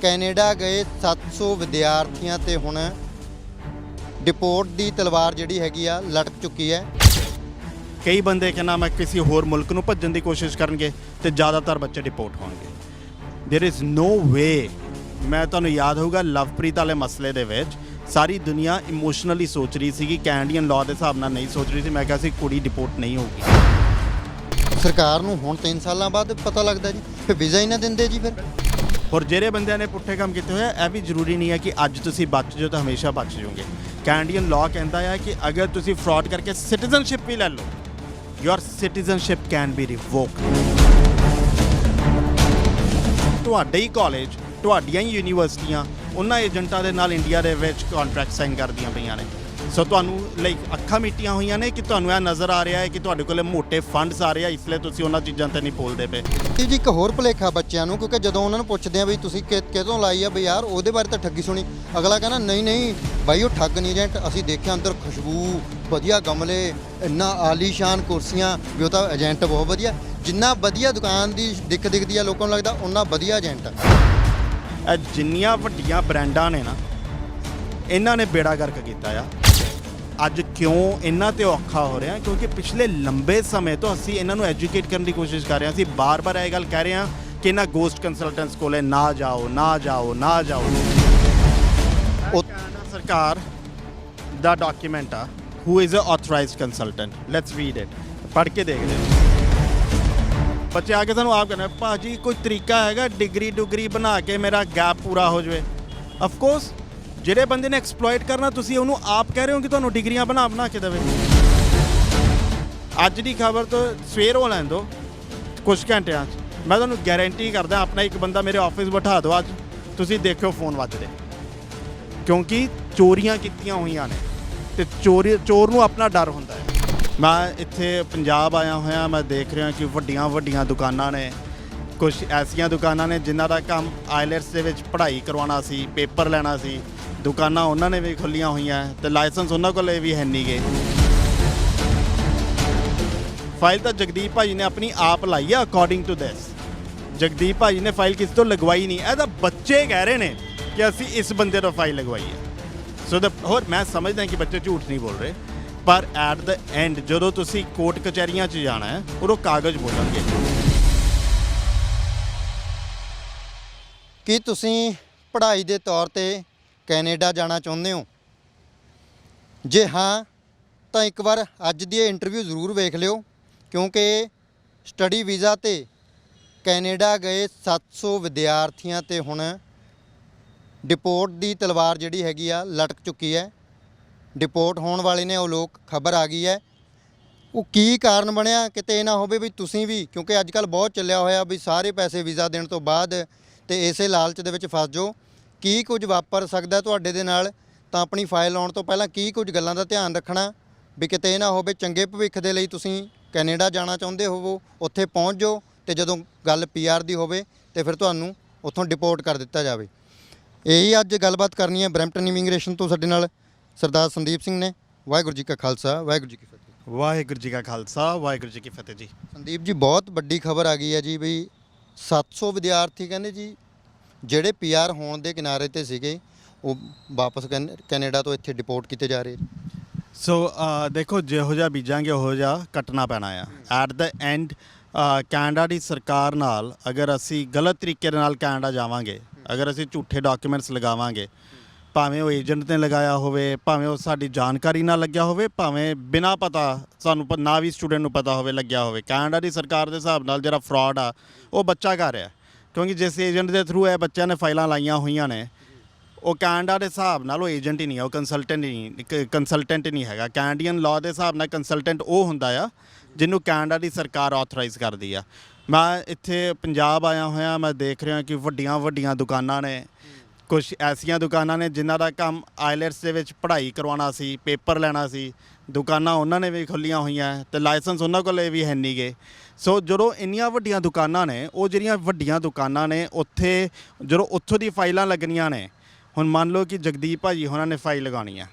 Canada गए 700 ਵਿਦਿਆਰਥੀਆਂ ਤੇ ਹੁਣ डिपोर्ट की तलवार जिहड़ी हैगी आ लटक चुकी है। कई बंदे कहना मैं किसी होर मुल्क नूं भज्जण दी कोशिश करनगे ते ज़्यादातर बच्चे डिपोर्ट होणगे। देयर इज़ नो वे। मैं तुहानूं याद होगा लवप्रीत वाले मसले दे विच सारी दुनिया इमोशनली सोच रही सी कि कैनेडियन लॉ के हिसाब नाल नहीं सोच रही थी। मैं कहा सी कुड़ी डिपोर्ट नहीं होगी। सरकार नूं हुण 3 साल बाद पता लगदा जी, फिर वीज़ा ही ना दिंदे जी। फिर और ਜਿਹੜੇ ਬੰਦਿਆਂ ਨੇ ਪੁੱਠੇ ਕੰਮ ਕੀਤੇ ਹੋਏ ਇਹ ਵੀ ਜ਼ਰੂਰੀ ਨਹੀਂ ਹੈ ਕਿ ਅੱਜ ਤੁਸੀਂ ਬਚ ਜਾਓ ਤਾਂ ਹਮੇਸ਼ਾ ਬਚ ਜਾਓਗੇ। ਕੈਨੇਡੀਅਨ ਲਾਅ ਕਹਿੰਦਾ ਹੈ ਕਿ ਅਗਰ ਤੁਸੀਂ ਫਰਾਡ ਕਰਕੇ ਸਿਟੀਜ਼ਨਸ਼ਿਪ ਵੀ ਲੈ ਲਓ, ਯੂਰ ਸਿਟੀਜ਼ਨਸ਼ਿਪ ਕੈਨ ਬੀ ਰਿਵੋਕਡ। ਤੁਹਾਡੇ ਹੀ ਕਾਲਜ, ਤੁਹਾਡੀਆਂ ਹੀ ਯੂਨੀਵਰਸਿਟੀਆਂ ਉਹਨਾਂ ਏਜੰਟਾਂ ਦੇ ਨਾਲ ਇੰਡੀਆ ਦੇ ਵਿੱਚ ਕੰਟਰੈਕਟ ਸਾਈਨ ਕਰਦੀਆਂ ਪਈਆਂ ਨੇ। ਸੋ ਤੁਹਾਨੂੰ ਲਾਈਕ ਅੱਖਾਂ ਮੀਟੀਆਂ ਹੋਈਆਂ ਨੇ ਕਿ ਤੁਹਾਨੂੰ ਇਹ ਨਜ਼ਰ ਆ ਰਿਹਾ ਹੈ ਕਿ ਤੁਹਾਡੇ ਕੋਲ ਮੋਟੇ ਫੰਡਸ ਆ ਰਹੇ ਆ, ਇਸ ਲਈ ਤੁਸੀਂ ਉਹਨਾਂ ਚੀਜ਼ਾਂ ਤੇ ਨਹੀਂ ਬੋਲਦੇ ਪਏ ਜੀ। ਇੱਕ ਹੋਰ ਭੁਲੇਖਾ ਬੱਚਿਆਂ ਨੂੰ, ਕਿਉਂਕਿ ਜਦੋਂ ਉਹਨਾਂ ਨੂੰ ਪੁੱਛਦੇ ਆ ਵੀ ਤੁਸੀਂ ਕਿਤੋਂ ਲਾਈ ਆ ਵੀ ਯਾਰ ਉਹਦੇ ਬਾਰੇ ਤਾਂ ਠੱਗੀ ਸੁਣੀ, ਅਗਲਾ ਕਹਿੰਦਾ ਨਹੀਂ ਨਹੀਂ ਬਾਈ ਉਹ ਠੱਗ ਨਹੀਂ ਏਜੰਟ, ਅਸੀਂ ਦੇਖਿਆ ਅੰਦਰ ਖੁਸ਼ਬੂ, ਵਧੀਆ ਗਮਲੇ, ਇੰਨਾ ਆਲੀਸ਼ਾਨ ਕੁਰਸੀਆਂ, ਵੀ ਉਹ ਤਾਂ ਏਜੰਟ ਬਹੁਤ ਵਧੀਆ। ਜਿੰਨਾ ਵਧੀਆ ਦੁਕਾਨ ਦੀ ਦਿੱਖ ਦਿਖਦੀ ਆ ਲੋਕਾਂ ਨੂੰ ਲੱਗਦਾ ਉਨਾ ਵਧੀਆ ਏਜੰਟ। ਇਹ ਜਿੰਨੀਆਂ ਵੱਡੀਆਂ ਬ੍ਰਾਂਡਾਂ ਨੇ ਨਾ ਇਹਨਾਂ ਨੇ ਬੇੜਾ ਗਰਕ ਕੀਤਾ ਆ। ਅੱਜ ਕਿਉਂ ਇਹਨਾਂ ਤੇ ਔਖਾ ਹੋ ਰਿਹਾ? ਕਿਉਂਕਿ ਪਿਛਲੇ ਲੰਬੇ ਸਮੇਂ ਤੋਂ ਅਸੀਂ ਇਹਨਾਂ ਨੂੰ ਐਜੂਕੇਟ ਕਰਨ ਦੀ ਕੋਸ਼ਿਸ਼ ਕਰ ਰਹੇ ਹਾਂ। ਅਸੀਂ ਬਾਰ-ਬਾਰ ਇਹ ਗੱਲ ਕਹਿ ਰਹੇ ਹਾਂ ਕਿ ਇਹਨਾਂ ਗੋਸਟ ਕੰਸਲਟੈਂਟਸ ਕੋਲੇ ਨਾ ਜਾਓ, ਨਾ ਜਾਓ, ਨਾ ਜਾਓ। ਕੈਨੇਡਾ ਸਰਕਾਰ ਦਾ ਡਾਕੂਮੈਂਟ ਆ who is a authorized consultant. Let's read it. ਪੜ੍ਹ ਕੇ ਦੇਖਦੇ ਹਾਂ। ਬੱਚੇ ਆ ਕੇ ਸਾਨੂੰ ਆਪ ਕਹਿੰਦੇ ਭਾਜੀ ਕੋਈ ਤਰੀਕਾ ਹੈਗਾ ਡਿਗਰੀ ਬਣਾ ਕੇ ਮੇਰਾ ਗੈਪ ਪੂਰਾ ਹੋ ਜਾਵੇ। ਅਫਕੋਰਸ ਜਿਹੜੇ ਬੰਦੇ ਨੇ ਐਕਸਪਲੋਇਟ ਕਰਨਾ ਤੁਸੀਂ ਉਹਨੂੰ ਆਪ ਕਹਿ ਰਹੇ ਹੋ ਕਿ ਤੁਹਾਨੂੰ ਡਿਗਰੀਆਂ ਬਣਾ ਕੇ ਦੇਵੇ। ਅੱਜ ਦੀ ਖਬਰ ਤੋਂ ਸਵੇਰ ਹੋ ਲੈਣ ਦਿਓ ਕੁਝ ਘੰਟਿਆਂ 'ਚ। ਮੈਂ ਤੁਹਾਨੂੰ ਗਾਰੰਟੀ ਕਰਦਾ ਆਪਣਾ ਇੱਕ ਬੰਦਾ ਮੇਰੇ ਆਫਿਸ ਬਿਠਾ ਦਿਓ ਅੱਜ, ਤੁਸੀਂ ਦੇਖਿਓ ਫੋਨ ਵੱਜਦੇ। ਕਿਉਂਕਿ ਚੋਰੀਆਂ ਕੀਤੀਆਂ ਹੋਈਆਂ ਨੇ ਅਤੇ ਚੋਰ ਨੂੰ ਆਪਣਾ ਡਰ ਹੁੰਦਾ ਹੈ। ਮੈਂ ਇੱਥੇ ਪੰਜਾਬ ਆਇਆ ਹੋਇਆ, ਮੈਂ ਦੇਖ ਰਿਹਾ ਕਿ ਵੱਡੀਆਂ ਦੁਕਾਨਾਂ ਨੇ। ਕੁਝ ਐਸੀਆਂ ਦੁਕਾਨਾਂ ਨੇ ਜਿਨ੍ਹਾਂ ਦਾ ਕੰਮ ਆਈਲੈਟਸ ਦੇ ਵਿੱਚ ਪੜ੍ਹਾਈ ਕਰਵਾਉਣਾ ਸੀ, ਪੇਪਰ ਲੈਣਾ ਸੀ। ਦੁਕਾਨਾਂ ਉਹਨਾਂ ਨੇ ਵੀ ਖੁੱਲ੍ਹੀਆਂ ਹੋਈਆਂ ਅਤੇ ਲਾਇਸੈਂਸ ਉਹਨਾਂ ਕੋਲ ਵੀ ਹੈ ਨਹੀਂ ਗੇ। ਫਾਈਲ ਤਾਂ ਜਗਦੀਪ ਭਾਜੀ ਨੇ ਆਪਣੀ ਆਪ ਲਾਈ ਆ। ਅਕੋਰਡਿੰਗ ਟੂ ਦਿਸ ਜਗਦੀਪ ਭਾਜੀ ਨੇ ਫਾਈਲ ਕਿਸੇ ਤੋਂ ਲਗਵਾਈ ਨਹੀਂ। ਇਹ ਤਾਂ ਬੱਚੇ ਕਹਿ ਰਹੇ ਨੇ ਕਿ ਅਸੀਂ ਇਸ ਬੰਦੇ ਤੋਂ ਫਾਈਲ ਲਗਵਾਈ ਹੈ। ਸੋ ਹੋਰ ਮੈਂ ਸਮਝਦਾ ਕਿ ਬੱਚੇ ਝੂਠ ਨਹੀਂ ਬੋਲ ਰਹੇ, ਪਰ ਐਟ ਦ ਐਂਡ ਜਦੋਂ ਤੁਸੀਂ ਕੋਰਟ ਕਚਹਿਰੀਆਂ 'ਚ ਜਾਣਾ ਹੈ ਉਦੋਂ ਕਾਗਜ਼ ਬੋਲਣਗੇ। ਕੀ ਤੁਸੀਂ ਪੜ੍ਹਾਈ ਦੇ ਤੌਰ ਤੇ ਕੈਨੇਡਾ ਜਾਣਾ ਚਾਹੁੰਦੇ ਹੋ? ਜੇ ਹਾਂ ਤਾਂ ਇੱਕ ਵਾਰ ਅੱਜ ਦੀ ਇਹ ਇੰਟਰਵਿਊ ਜ਼ਰੂਰ ਵੇਖ ਲਿਓ, ਕਿਉਂਕਿ ਸਟੱਡੀ ਵੀਜ਼ਾ ਤੇ ਕੈਨੇਡਾ ਗਏ 700 ਵਿਦਿਆਰਥੀਆਂ ਤੇ ਹੁਣ ਡਿਪੋਰਟ ਦੀ ਤਲਵਾਰ ਜਿਹੜੀ ਹੈਗੀ ਆ ਲਟਕ ਚੁੱਕੀ ਹੈ। ਡਿਪੋਰਟ ਹੋਣ ਵਾਲੇ ਨੇ ਉਹ ਲੋਕ, ਖਬਰ ਆ ਗਈ ਹੈ। ਉਹ ਕੀ ਕਾਰਨ ਬਣਿਆ? ਕਿਤੇ ਇਹ ਨਾ ਹੋਵੇ ਵੀ ਤੁਸੀਂ ਵੀ, ਕਿਉਂਕਿ ਅੱਜ ਕੱਲ੍ਹ ਬਹੁਤ ਚੱਲਿਆ ਹੋਇਆ ਵੀ ਸਾਰੇ ਪੈਸੇ ਵੀਜ਼ਾ ਦੇਣ ਤੋਂ ਬਾਅਦ ਤੇ ਇਸੇ ਲਾਲਚ ਦੇ ਵਿੱਚ ਫਸ ਜਾਓ। ਕੀ ਕੁਝ ਵਾਪਰ ਸਕਦਾ ਤੁਹਾਡੇ ਦੇ ਨਾਲ, ਤਾਂ ਆਪਣੀ ਫਾਈਲ ਆਉਣ ਤੋਂ ਪਹਿਲਾਂ ਕੀ ਕੁਝ ਗੱਲਾਂ ਦਾ ਧਿਆਨ ਰੱਖਣਾ ਵੀ ਕਿਤੇ ਇਹ ਨਾ ਹੋਵੇ ਚੰਗੇ ਭਵਿੱਖ ਦੇ ਲਈ ਤੁਸੀਂ ਕੈਨੇਡਾ ਜਾਣਾ ਚਾਹੁੰਦੇ ਹੋਵੋ, ਉੱਥੇ ਪਹੁੰਚ ਜਾਓ ਤੇ ਜਦੋਂ ਗੱਲ PR ਦੀ ਹੋਵੇ ਤੇ ਫਿਰ ਤੁਹਾਨੂੰ ਉੱਥੋਂ ਡਿਪੋਰਟ ਕਰ ਦਿੱਤਾ ਜਾਵੇ। ਇਹੀ ਅੱਜ ਗੱਲਬਾਤ ਕਰਨੀ ਹੈ ਬਰੈਂਪਟਨ ਇਮੀਗ੍ਰੇਸ਼ਨ ਤੋਂ ਸਾਡੇ ਨਾਲ ਸਰਦਾਰ ਸੰਦੀਪ ਸਿੰਘ ਨੇ। ਵਾਹਿਗੁਰੂ ਜੀ ਕਾ ਖਾਲਸਾ, ਵਾਹਿਗੁਰੂ ਜੀ ਕੀ ਫਤਿਹ। ਵਾਹਿਗੁਰੂ ਜੀ ਕਾ ਖਾਲਸਾ, ਵਾਹਿਗੁਰੂ ਜੀ ਕੀ ਫਤਿਹ ਜੀ। ਸੰਦੀਪ ਜੀ, ਬਹੁਤ ਵੱਡੀ ਖਬਰ ਆ ਗਈ ਹੈ ਜੀ ਵੀ 700 ਵਿਦਿਆਰਥੀ ਕਹਿੰਦੇ ਜੀ ਜਿਹੜੇ PR ਹੋਣ ਦੇ ਕਿਨਾਰੇ ਤੇ ਸੀਗੇ ਉਹ ਵਾਪਸ ਕੈਨੇਡਾ ਤੋਂ ਇੱਥੇ ਡਿਪੋਰਟ ਕੀਤੇ ਜਾ ਰਹੇ। ਸੋ ਦੇਖੋ ਜਿਹੋ ਜਿਹਾ ਬੀਜਾਂਗੇ ਉਹੋ ਜਿਹਾ ਕੱਟਣਾ ਪੈਣਾ ਆ। ਐਟ ਦ ਐਂਡ ਕੈਨੇਡਾ ਦੀ ਸਰਕਾਰ ਨਾਲ ਅਗਰ ਅਸੀਂ ਗਲਤ ਤਰੀਕੇ ਦੇ ਨਾਲ ਕੈਨੇਡਾ ਜਾਵਾਂਗੇ, ਅਗਰ ਅਸੀਂ ਝੂਠੇ ਡਾਕੂਮੈਂਟਸ ਲਗਾਵਾਂਗੇ, ਭਾਵੇਂ ਉਹ ਏਜੰਟ ਨੇ ਲਗਾਇਆ ਹੋਵੇ, ਭਾਵੇਂ ਉਹ ਸਾਡੀ ਜਾਣਕਾਰੀ ਨਾਲ ਲੱਗਿਆ ਹੋਵੇ, ਭਾਵੇਂ ਬਿਨਾਂ ਪਤਾ ਸਾਨੂੰ ਨਾ ਵੀ ਸਟੂਡੈਂਟ ਨੂੰ ਪਤਾ ਹੋਵੇ ਲੱਗਿਆ ਹੋਵੇ, ਕੈਨੇਡਾ ਦੀ ਸਰਕਾਰ ਦੇ ਹਿਸਾਬ ਨਾਲ ਜਿਹੜਾ ਫਰਾਡ ਆ ਉਹ ਬੱਚਾ ਕਰ ਰਿਹਾ। ਕਿਉਂਕਿ ਜਿਸ ਏਜੰਟ ਦੇ ਥਰੂ ਇਹ ਬੱਚਿਆਂ ਨੇ ਫਾਈਲਾਂ ਲਾਈਆਂ ਹੋਈਆਂ ਨੇ ਉਹ ਕੈਨੇਡਾ ਦੇ ਹਿਸਾਬ ਨਾਲ ਉਹ ਏਜੰਟ ਹੀ ਨਹੀਂ ਹੈ, ਉਹ ਕੰਸਲਟੈਂਟ ਨਹੀਂ ਹੈਗਾ। ਕੈਨੇਡੀਅਨ ਲਾਅ ਦੇ ਹਿਸਾਬ ਨਾਲ ਕੰਸਲਟੈਂਟ ਉਹ ਹੁੰਦਾ ਆ ਜਿਹਨੂੰ ਕੈਨੇਡਾ ਦੀ ਸਰਕਾਰ ਆਥੋਰਾਈਜ਼ ਕਰਦੀ ਆ। ਮੈਂ ਇੱਥੇ ਪੰਜਾਬ ਆਇਆ ਹੋਇਆ, ਮੈਂ ਦੇਖ ਰਿਹਾ ਕਿ ਵੱਡੀਆਂ ਦੁਕਾਨਾਂ ਨੇ। ਕੁਝ ਐਸੀਆਂ ਦੁਕਾਨਾਂ ਨੇ ਜਿਨ੍ਹਾਂ ਦਾ ਕੰਮ ਆਈਲੈਟਸ ਦੇ ਵਿੱਚ ਪੜ੍ਹਾਈ ਕਰਵਾਉਣਾ ਸੀ, ਪੇਪਰ ਲੈਣਾ ਸੀ। ਦੁਕਾਨਾਂ ਉਹਨਾਂ ਨੇ ਵੀ ਖੁੱਲ੍ਹੀਆਂ ਹੋਈਆਂ ਅਤੇ ਲਾਇਸੈਂਸ ਉਹਨਾਂ ਕੋਲ ਵੀ ਹੈ ਨਹੀਂ ਗੇ। ਸੋ ਜਦੋਂ ਇੰਨੀਆਂ ਵੱਡੀਆਂ ਦੁਕਾਨਾਂ ਨੇ, ਉਹ ਜਿਹੜੀਆਂ ਵੱਡੀਆਂ ਦੁਕਾਨਾਂ ਨੇ ਉੱਥੇ ਜਦੋਂ ਉੱਥੋਂ ਦੀ ਫਾਈਲਾਂ ਲੱਗਣੀਆਂ ਨੇ, ਹੁਣ ਮੰਨ ਲਓ ਕਿ ਜਗਦੀਪ ਭਾਜੀ ਉਹਨਾਂ ਨੇ ਫਾਈਲ ਲਗਾਉਣੀ ਆ,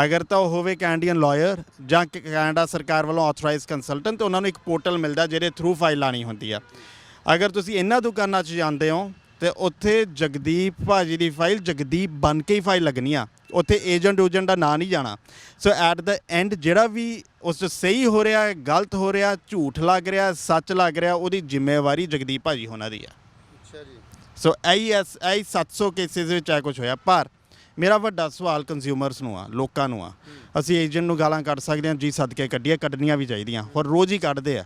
ਅਗਰ ਤਾਂ ਉਹ ਹੋਵੇ ਕੈਨੇਡੀਅਨ ਲਾਇਰ ਜਾਂ ਕੈਨੇਡਾ ਸਰਕਾਰ ਵੱਲੋਂ ਆਥੋਰਾਈਜ਼ ਕੰਸਲਟੈਂਟ, ਤਾਂ ਉਹਨਾਂ ਨੂੰ ਇੱਕ ਪੋਰਟਲ ਮਿਲਦਾ ਜਿਹਦੇ ਥਰੂ ਫਾਈਲ ਲਾਉਣੀ ਹੁੰਦੀ ਆ। ਅਗਰ ਤੁਸੀਂ ਇਹਨਾਂ ਦੁਕਾਨਾਂ 'ਚ ਜਾਂਦੇ ਹੋ ਤੇ ਉੱਥੇ ਜਗਦੀਪ ਭਾਜੀ ਦੀ ਫਾਈਲ ਜਗਦੀਪ ਬਣ ਕੇ ਹੀ ਫਾਈਲ ਲੱਗਣੀ ਆ, ਉੱਥੇ ਏਜੰਟ ਦਾ ਨਾਂ ਨਹੀਂ ਜਾਣਾ। ਸੋ ਐਟ ਦ ਐਂਡ ਜਿਹੜਾ ਵੀ ਉਸ 'ਚ ਸਹੀ ਹੋ ਰਿਹਾ ਹੈ, ਗਲਤ ਹੋ ਰਿਹਾ, ਝੂਠ ਲੱਗ ਰਿਹਾ, ਸੱਚ ਲੱਗ ਰਿਹਾ, ਉਹਦੀ ਜ਼ਿੰਮੇਵਾਰੀ ਜਗਦੀਪ ਭਾਜੀ ਹੋਣਾ ਦੀ ਆ। ਅੱਛਾ ਜੀ। ਸੋ ਇਹੀ 700 ਕੇਸਿਸ ਵਿੱਚ ਇਹ ਕੁਝ ਹੋਇਆ। ਪਰ ਮੇਰਾ ਵੱਡਾ ਸਵਾਲ ਕੰਜ਼ਿਊਮਰਸ ਨੂੰ ਆ, ਲੋਕਾਂ ਨੂੰ ਆ। ਅਸੀਂ ਏਜੰਟ ਨੂੰ ਗਾਲਾਂ ਕੱਢ ਸਕਦੇ ਹਾਂ ਜੀ, ਸਦਕੇ ਕੱਢੀਏ, ਕੱਢਣੀਆਂ ਵੀ ਚਾਹੀਦੀਆਂ, ਹੋਰ ਰੋਜ਼ ਹੀ ਕੱਢਦੇ ਆ।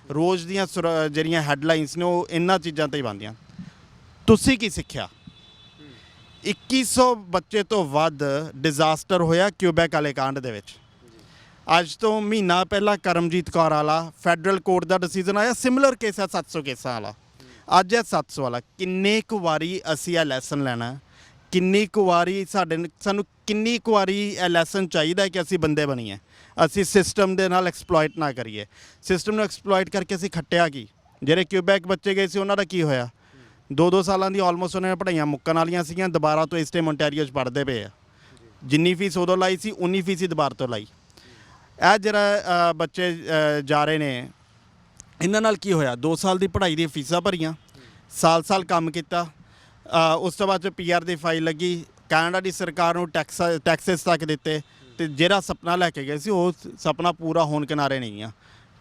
ਰੋਜ਼ ਦੀਆਂ ਜਿਹੜੀਆਂ ਹੈਡਲਾਈਨਸ ਨੇ ਉਹ ਇਹਨਾਂ ਚੀਜ਼ਾਂ ਤੇ ਹੀ ਬਣਦੀਆਂ। ਤੁਸੀਂ ਕੀ ਸਿੱਖਿਆ? 2100 ਬੱਚੇ ਤੋਂ ਵੱਧ ਡਿਜ਼ਾਸਟਰ ਹੋਇਆ ਕਿਊਬੈਕ ਵਾਲੇ ਕਾਂਡ ਦੇ ਵਿੱਚ। ਅੱਜ ਤੋਂ ਮਹੀਨਾ ਪਹਿਲਾਂ ਕਰਮਜੀਤ ਕੌਰ ਵਾਲਾ ਫੈਡਰਲ ਕੋਰਟ ਦਾ ਡਿਸੀਜਨ ਆਇਆ, ਸਿਮਿਲਰ ਕੇਸ ਹੈ 700 ਕੇਸਾਂ ਵਾਲਾ, ਅੱਜ ਹੈ 700 ਵਾਲਾ। ਕਿੰਨੇ ਕੁ ਵਾਰੀ ਅਸੀਂ ਇਹ ਲੈਸਨ ਲੈਣਾ? ਕਿੰਨੀ ਕੁ ਵਾਰੀ ਸਾਨੂੰ ਕਿੰਨੀ ਕੁ ਵਾਰੀ ਇਹ ਲੈਸਨ ਚਾਹੀਦਾ ਕਿ ਅਸੀਂ ਬੰਦੇ ਬਣੀਏ, ਅਸੀਂ ਸਿਸਟਮ ਦੇ ਨਾਲ ਐਕਸਪਲੋਇਟ ਨਾ ਕਰੀਏ। ਸਿਸਟਮ ਨੂੰ ਐਕਸਪਲੋਇਟ ਕਰਕੇ ਅਸੀਂ ਖੱਟਿਆ ਕੀ? ਜਿਹੜੇ ਕਿਊਬੈਕ ਬੱਚੇ ਗਏ ਸੀ ਉਹਨਾਂ ਦਾ ਕੀ ਹੋਇਆ? 2-2 ਸਾਲਾਂ ਦੀ ਆਲਮੋਸਟ ਉਹਨਾਂ ਨੇ ਪੜ੍ਹਾਈਆਂ ਮੁੱਕਣ ਵਾਲੀਆਂ ਸੀਗੀਆਂ, ਦੁਬਾਰਾ ਤੋਂ ਇਸ ਟਾਈਮ ਓਨਟਾਰੀਓ 'ਚ ਪੜ੍ਹਦੇ ਪਏ ਆ। ਜਿੰਨੀ ਫੀਸ ਉਦੋਂ ਲਾਈ ਸੀ ਉਨੀ ਫੀਸ ਹੀ ਦੁਬਾਰਾ ਤੋਂ ਲਾਈ। ਇਹ ਜਿਹੜਾ ਬੱਚੇ ਜਾ ਰਹੇ ਨੇ, ਇਹਨਾਂ ਨਾਲ ਕੀ ਹੋਇਆ? 2 ਸਾਲ ਦੀ ਪੜ੍ਹਾਈ ਦੀਆਂ ਫੀਸਾਂ ਭਰੀਆਂ, ਸਾਲ ਕੰਮ ਕੀਤਾ, ਉਸ ਤੋਂ ਬਾਅਦ PR ਦੀ ਫਾਈਲ ਲੱਗੀ, ਕੈਨੇਡਾ ਦੀ ਸਰਕਾਰ ਨੂੰ ਟੈਕਸਸ ਤੱਕ ਦਿੱਤੇ, ਤੇ ਜਿਹੜਾ ਸੁਪਨਾ ਲੈ ਕੇ ਗਏ ਸੀ ਉਹ ਸੁਪਨਾ ਪੂਰਾ ਹੋਣ ਕਿਨਾਰੇ ਨਹੀਂ ਆ।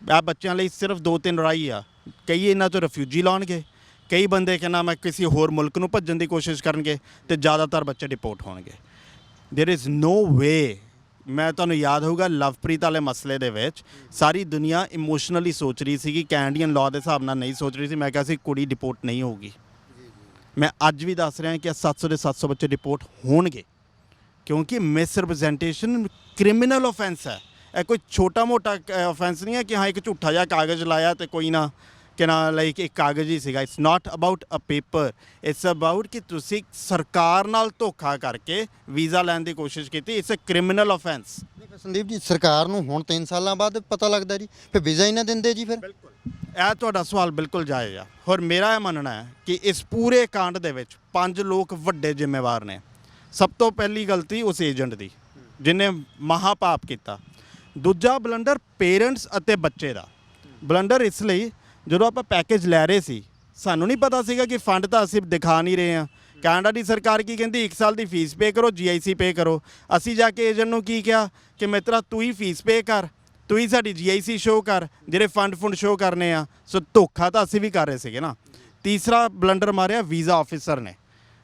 ਇਹ ਬੱਚਿਆਂ ਲਈ ਸਿਰਫ 2-3 ਰਾਹੀ ਆ। ਕਈ ਇਹਨਾਂ 'ਚੋਂ ਰਿਫਿਊਜੀ ਲਾਉਣਗੇ, ਕਈ ਬੰਦੇ ਕਹਿੰਦਾ ਮੈਂ ਕਿਸੇ ਹੋਰ ਮੁਲਕ ਨੂੰ ਭੱਜਣ ਦੀ ਕੋਸ਼ਿਸ਼ ਕਰਨਗੇ, ਤੇ ਜ਼ਿਆਦਾਤਰ ਬੱਚੇ ਡਿਪੋਰਟ ਹੋਣਗੇ। ਦੇਰ ਇਜ਼ ਨੋ ਵੇ। ਮੈਂ ਤੁਹਾਨੂੰ ਯਾਦ ਹੋਊਗਾ ਲਵਪ੍ਰੀਤ ਵਾਲੇ ਮਸਲੇ ਦੇ ਵਿੱਚ ਸਾਰੀ ਦੁਨੀਆ ਇਮੋਸ਼ਨਲੀ ਸੋਚ ਰਹੀ ਸੀ ਕਿ ਕੈਨੇਡੀਅਨ ਲਾਅ ਦੇ ਹਿਸਾਬ ਨਾਲ ਨਹੀਂ ਸੋਚ ਰਹੀ ਸੀ। ਮੈਂ ਕਿਹਾ ਸੀ ਕੁੜੀ ਡਿਪੋਰਟ ਨਹੀਂ ਹੋਊਗੀ। ਮੈਂ ਅੱਜ ਵੀ ਦੱਸ ਰਿਹਾ ਕਿ 700 ਦੇ 700 ਬੱਚੇ ਡਿਪੋਰਟ ਹੋਣਗੇ, ਕਿਉਂਕਿ ਮਿਸਰਿਪਰੈਜ਼ੈਂਟੇਸ਼ਨ ਕ੍ਰਿਮੀਨਲ ਆਫੈਂਸ ਹੈ। ਇਹ ਕੋਈ ਛੋਟਾ ਮੋਟਾ ਆਫੈਂਸ ਨਹੀਂ ਹੈ ਕਿ ਹਾਂ ਇੱਕ ਝੂਠਾ ਜਿਹਾ ਕਾਗਜ਼ ਲਾਇਆ ਤੇ ਕੋਈ ਨਾ ਕਿ ਨਾ ਲਾਈਕ ਇੱਕ ਕਾਗਜ਼ ਹੀ ਸੀਗਾ। It's not about a paper, it's about ਕਿ ਤੁਸੀਂ ਸਰਕਾਰ ਨਾਲ ਧੋਖਾ ਕਰਕੇ ਵੀਜ਼ਾ ਲੈਣ ਦੀ ਕੋਸ਼ਿਸ਼ ਕੀਤੀ। It's a criminal offence. Sandeep ji, ਸਰਕਾਰ ਨੂੰ ਹੁਣ 3 ਸਾਲਾਂ ਬਾਅਦ ਪਤਾ ਲੱਗਦਾ ਜੀ, ਫਿਰ ਵੀਜ਼ਾ ਹੀ ਨਾ ਦਿੰਦੇ ਜੀ ਫਿਰ? ਬਿਲਕੁਲ, ਇਹ ਤੁਹਾਡਾ ਸਵਾਲ ਬਿਲਕੁਲ ਜਾਇਜ਼ ਆ। ਹੋਰ ਮੇਰਾ ਇਹ ਮੰਨਣਾ ਹੈ ਕਿ ਇਸ ਪੂਰੇ ਕਾਂਡ ਦੇ ਵਿੱਚ 5 ਲੋਕ ਵੱਡੇ ਜ਼ਿੰਮੇਵਾਰ ਨੇ। ਸਭ ਤੋਂ ਪਹਿਲੀ ਗਲਤੀ ਉਸ ਏਜੰਟ ਦੀ ਜਿਹਨੇ ਮਹਾਪਾਪ ਕੀਤਾ। ਦੂਜਾ ਬਲੰਡਰ ਪੇਰੈਂਟਸ ਅਤੇ ਬੱਚੇ ਦਾ। ਬਲੰਡਰ ਇਸ ਲਈ, ਜਦੋਂ ਆਪਾਂ ਪੈਕੇਜ ਲੈ ਰਹੇ ਸੀ ਸਾਨੂੰ ਨਹੀਂ ਪਤਾ ਸੀਗਾ ਕਿ ਫੰਡ ਤਾਂ ਅਸੀਂ ਦਿਖਾ ਨਹੀਂ ਰਹੇ ਹਾਂ। ਕੈਨੇਡਾ ਦੀ ਸਰਕਾਰ ਕੀ ਕਹਿੰਦੀ? 1 ਸਾਲ ਦੀ ਫੀਸ ਪੇ ਕਰੋ, GIC ਪੇ ਕਰੋ। ਅਸੀਂ ਜਾ ਕੇ ਏਜੰਟ ਨੂੰ ਕੀ ਕਿਹਾ ਕਿ ਮਿੱਤਰਾ ਤੂੰ ਹੀ ਫੀਸ ਪੇ ਕਰ, ਤੂੰ ਹੀ ਸਾਡੀ GIC ਸ਼ੋਅ ਕਰ, ਜਿਹੜੇ ਫੰਡ ਸ਼ੋਅ ਕਰਨੇ ਆ। ਸੋ ਧੋਖਾ ਤਾਂ ਅਸੀਂ ਵੀ ਕਰ ਰਹੇ ਸੀਗੇ ਨਾ। ਤੀਸਰਾ ਬਲੰਡਰ ਮਾਰਿਆ ਵੀਜ਼ਾ ਆਫਿਸਰ ਨੇ।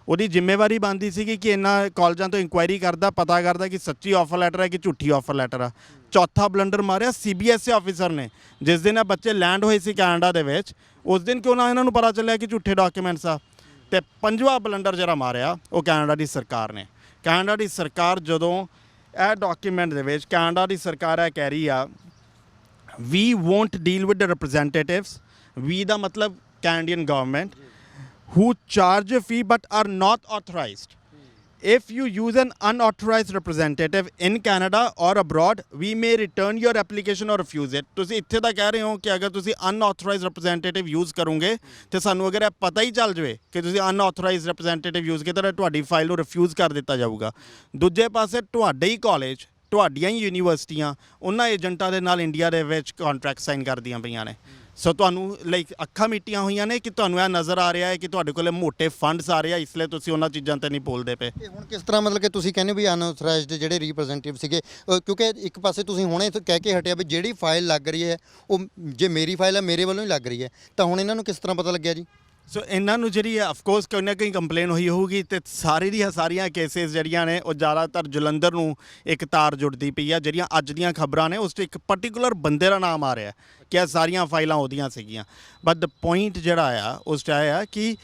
ਉਹਦੀ ਜ਼ਿੰਮੇਵਾਰੀ ਬਣਦੀ ਸੀਗੀ ਕਿ ਇਹਨਾਂ ਕਾਲਜਾਂ ਤੋਂ ਇਨਕੁਆਇਰੀ ਕਰਦਾ, ਪਤਾ ਕਰਦਾ ਕਿ ਸੱਚੀ ਆਫਰ ਲੈਟਰ ਹੈ ਕਿ ਝੂਠੀ ਆਫਰ ਲੈਟਰ ਆ। ਚੌਥਾ ਬਲੰਡਰ ਮਾਰਿਆ CBSE ਆਫਿਸਰ ਨੇ। ਜਿਸ ਦਿਨ ਇਹ ਬੱਚੇ ਲੈਂਡ ਹੋਏ ਸੀ ਕੈਨੇਡਾ ਦੇ ਵਿੱਚ, ਉਸ ਦਿਨ ਕਿਉਂ ਨਾ ਇਹਨਾਂ ਨੂੰ ਪਤਾ ਚੱਲਿਆ ਕਿ ਝੂਠੇ ਡਾਕੂਮੈਂਟਸ ਆ। ਤੇ ਪੰਜਵਾਂ ਬਲੰਡਰ ਜਿਹੜਾ ਮਾਰਿਆ ਉਹ ਕੈਨੇਡਾ ਦੀ ਸਰਕਾਰ ਨੇ। ਕੈਨੇਡਾ ਦੀ ਸਰਕਾਰ ਜਦੋਂ ਇਹ ਡਾਕੂਮੈਂਟ ਦੇ ਵਿੱਚ ਕੈਨੇਡਾ ਦੀ ਸਰਕਾਰ ਇਹ ਕਹਿ ਰਹੀ ਆ, we won't deal with the representatives, we ਦਾ ਮਤਲਬ Canadian government, who charge a fee but are not authorized. If you use an unauthorized representative in Canada or abroad, we may return your application or refuse it. ਤੁਸੀਂ ਇੱਥੇ ਤਾਂ ਕਹਿ ਰਹੇ ਹੋ ਕਿ ਅਗਰ ਤੁਸੀਂ unauthorized representative use ਕਰੋਗੇ ਤੇ ਸਾਨੂੰ ਅਗਰ ਇਹ ਪਤਾ ਹੀ ਚੱਲ ਜਾਵੇ ਕਿ ਤੁਸੀਂ unauthorized representative use ਕੀਤਾ ਤਾਂ ਤੁਹਾਡੀ ਫਾਈਲ ਨੂੰ ਰਿਫਿਊਜ਼ ਕਰ ਦਿੱਤਾ ਜਾਊਗਾ। ਦੂਜੇ ਪਾਸੇ ਤੁਹਾਡੇ ਹੀ ਕਾਲਜ, ਤੁਹਾਡੀਆਂ ਹੀ ਯੂਨੀਵਰਸਿਟੀਆਂ ਉਹਨਾਂ ਏਜੰਟਾਂ ਦੇ ਨਾਲ ਇੰਡੀਆ ਦੇ ਵਿੱਚ ਕੰਟਰੈਕਟ ਸਾਈਨ ਕਰਦੀਆਂ ਪਈਆਂ ਨੇ। ਸੋ ਤੁਹਾਨੂੰ ਲਾਈਕ ਅੱਖਾਂ ਮੀਟੀਆਂ ਹੋਈਆਂ ਨੇ ਕਿ ਤੁਹਾਨੂੰ ਇਹ ਨਜ਼ਰ ਆ ਰਿਹਾ ਹੈ ਕਿ ਤੁਹਾਡੇ ਕੋਲ ਮੋਟੇ ਫੰਡਸ ਆ ਰਹੇ ਆ, ਇਸ ਲਈ ਤੁਸੀਂ ਉਹਨਾਂ ਚੀਜ਼ਾਂ ਤੇ ਨਹੀਂ ਬੋਲਦੇ ਪਏ। ਇਹ ਹੁਣ ਕਿਸ ਤਰ੍ਹਾਂ ਮਤਲਬ ਕਿ ਤੁਸੀਂ ਕਹਿੰਦੇ ਵੀ ਅਨਆਥੋਰਾਈਜ਼ਡ ਜਿਹੜੇ ਰਿਪਰੈਜ਼ੈਂਟੇਟਿਵ ਸੀਗੇ, ਕਿਉਂਕਿ ਇੱਕ ਪਾਸੇ ਤੁਸੀਂ ਹੁਣੇ ਕਹਿ ਕੇ ਹਟਿਆ ਵੀ ਜਿਹੜੀ ਫਾਈਲ ਲੱਗ ਰਹੀ ਹੈ ਉਹ ਜੇ ਮੇਰੀ ਫਾਈਲ ਹੈ ਮੇਰੇ ਵੱਲੋਂ ਹੀ ਲੱਗ ਰਹੀ ਹੈ, ਤਾਂ ਹੁਣ ਇਹਨਾਂ ਨੂੰ ਕਿਸ ਤਰ੍ਹਾਂ ਪਤਾ ਲੱਗਿਆ ਜੀ? ਸੋ ਇਹਨਾਂ ਨੂੰ ਜਿਹੜੀ ਹੈ ਆਫਕੋਰਸ ਕੋਈ ਨਾ ਕੋਈ ਕੰਪਲੇਨ ਹੋਈ ਹੋਊਗੀ, ਅਤੇ ਸਾਰੀਆਂ ਕੇਸਿਸ ਜਿਹੜੀਆਂ ਨੇ ਉਹ ਜ਼ਿਆਦਾਤਰ ਜਲੰਧਰ ਨੂੰ ਇੱਕ ਤਾਰ ਜੁੜਦੀ ਪਈ ਆ। ਜਿਹੜੀਆਂ ਅੱਜ ਦੀਆਂ ਖਬਰਾਂ ਨੇ ਉਸ 'ਚ ਇੱਕ ਪਰਟੀਕੂਲਰ ਬੰਦੇ ਦਾ ਨਾਮ ਆ ਰਿਹਾ ਕਿ ਇਹ ਸਾਰੀਆਂ ਫਾਈਲਾਂ ਉਹਦੀਆਂ ਸੀਗੀਆਂ। ਬਟ ਦ ਪੁਆਇੰਟ ਜਿਹੜਾ ਆ ਉਸ 'ਚ ਆਇਆ ਕਿ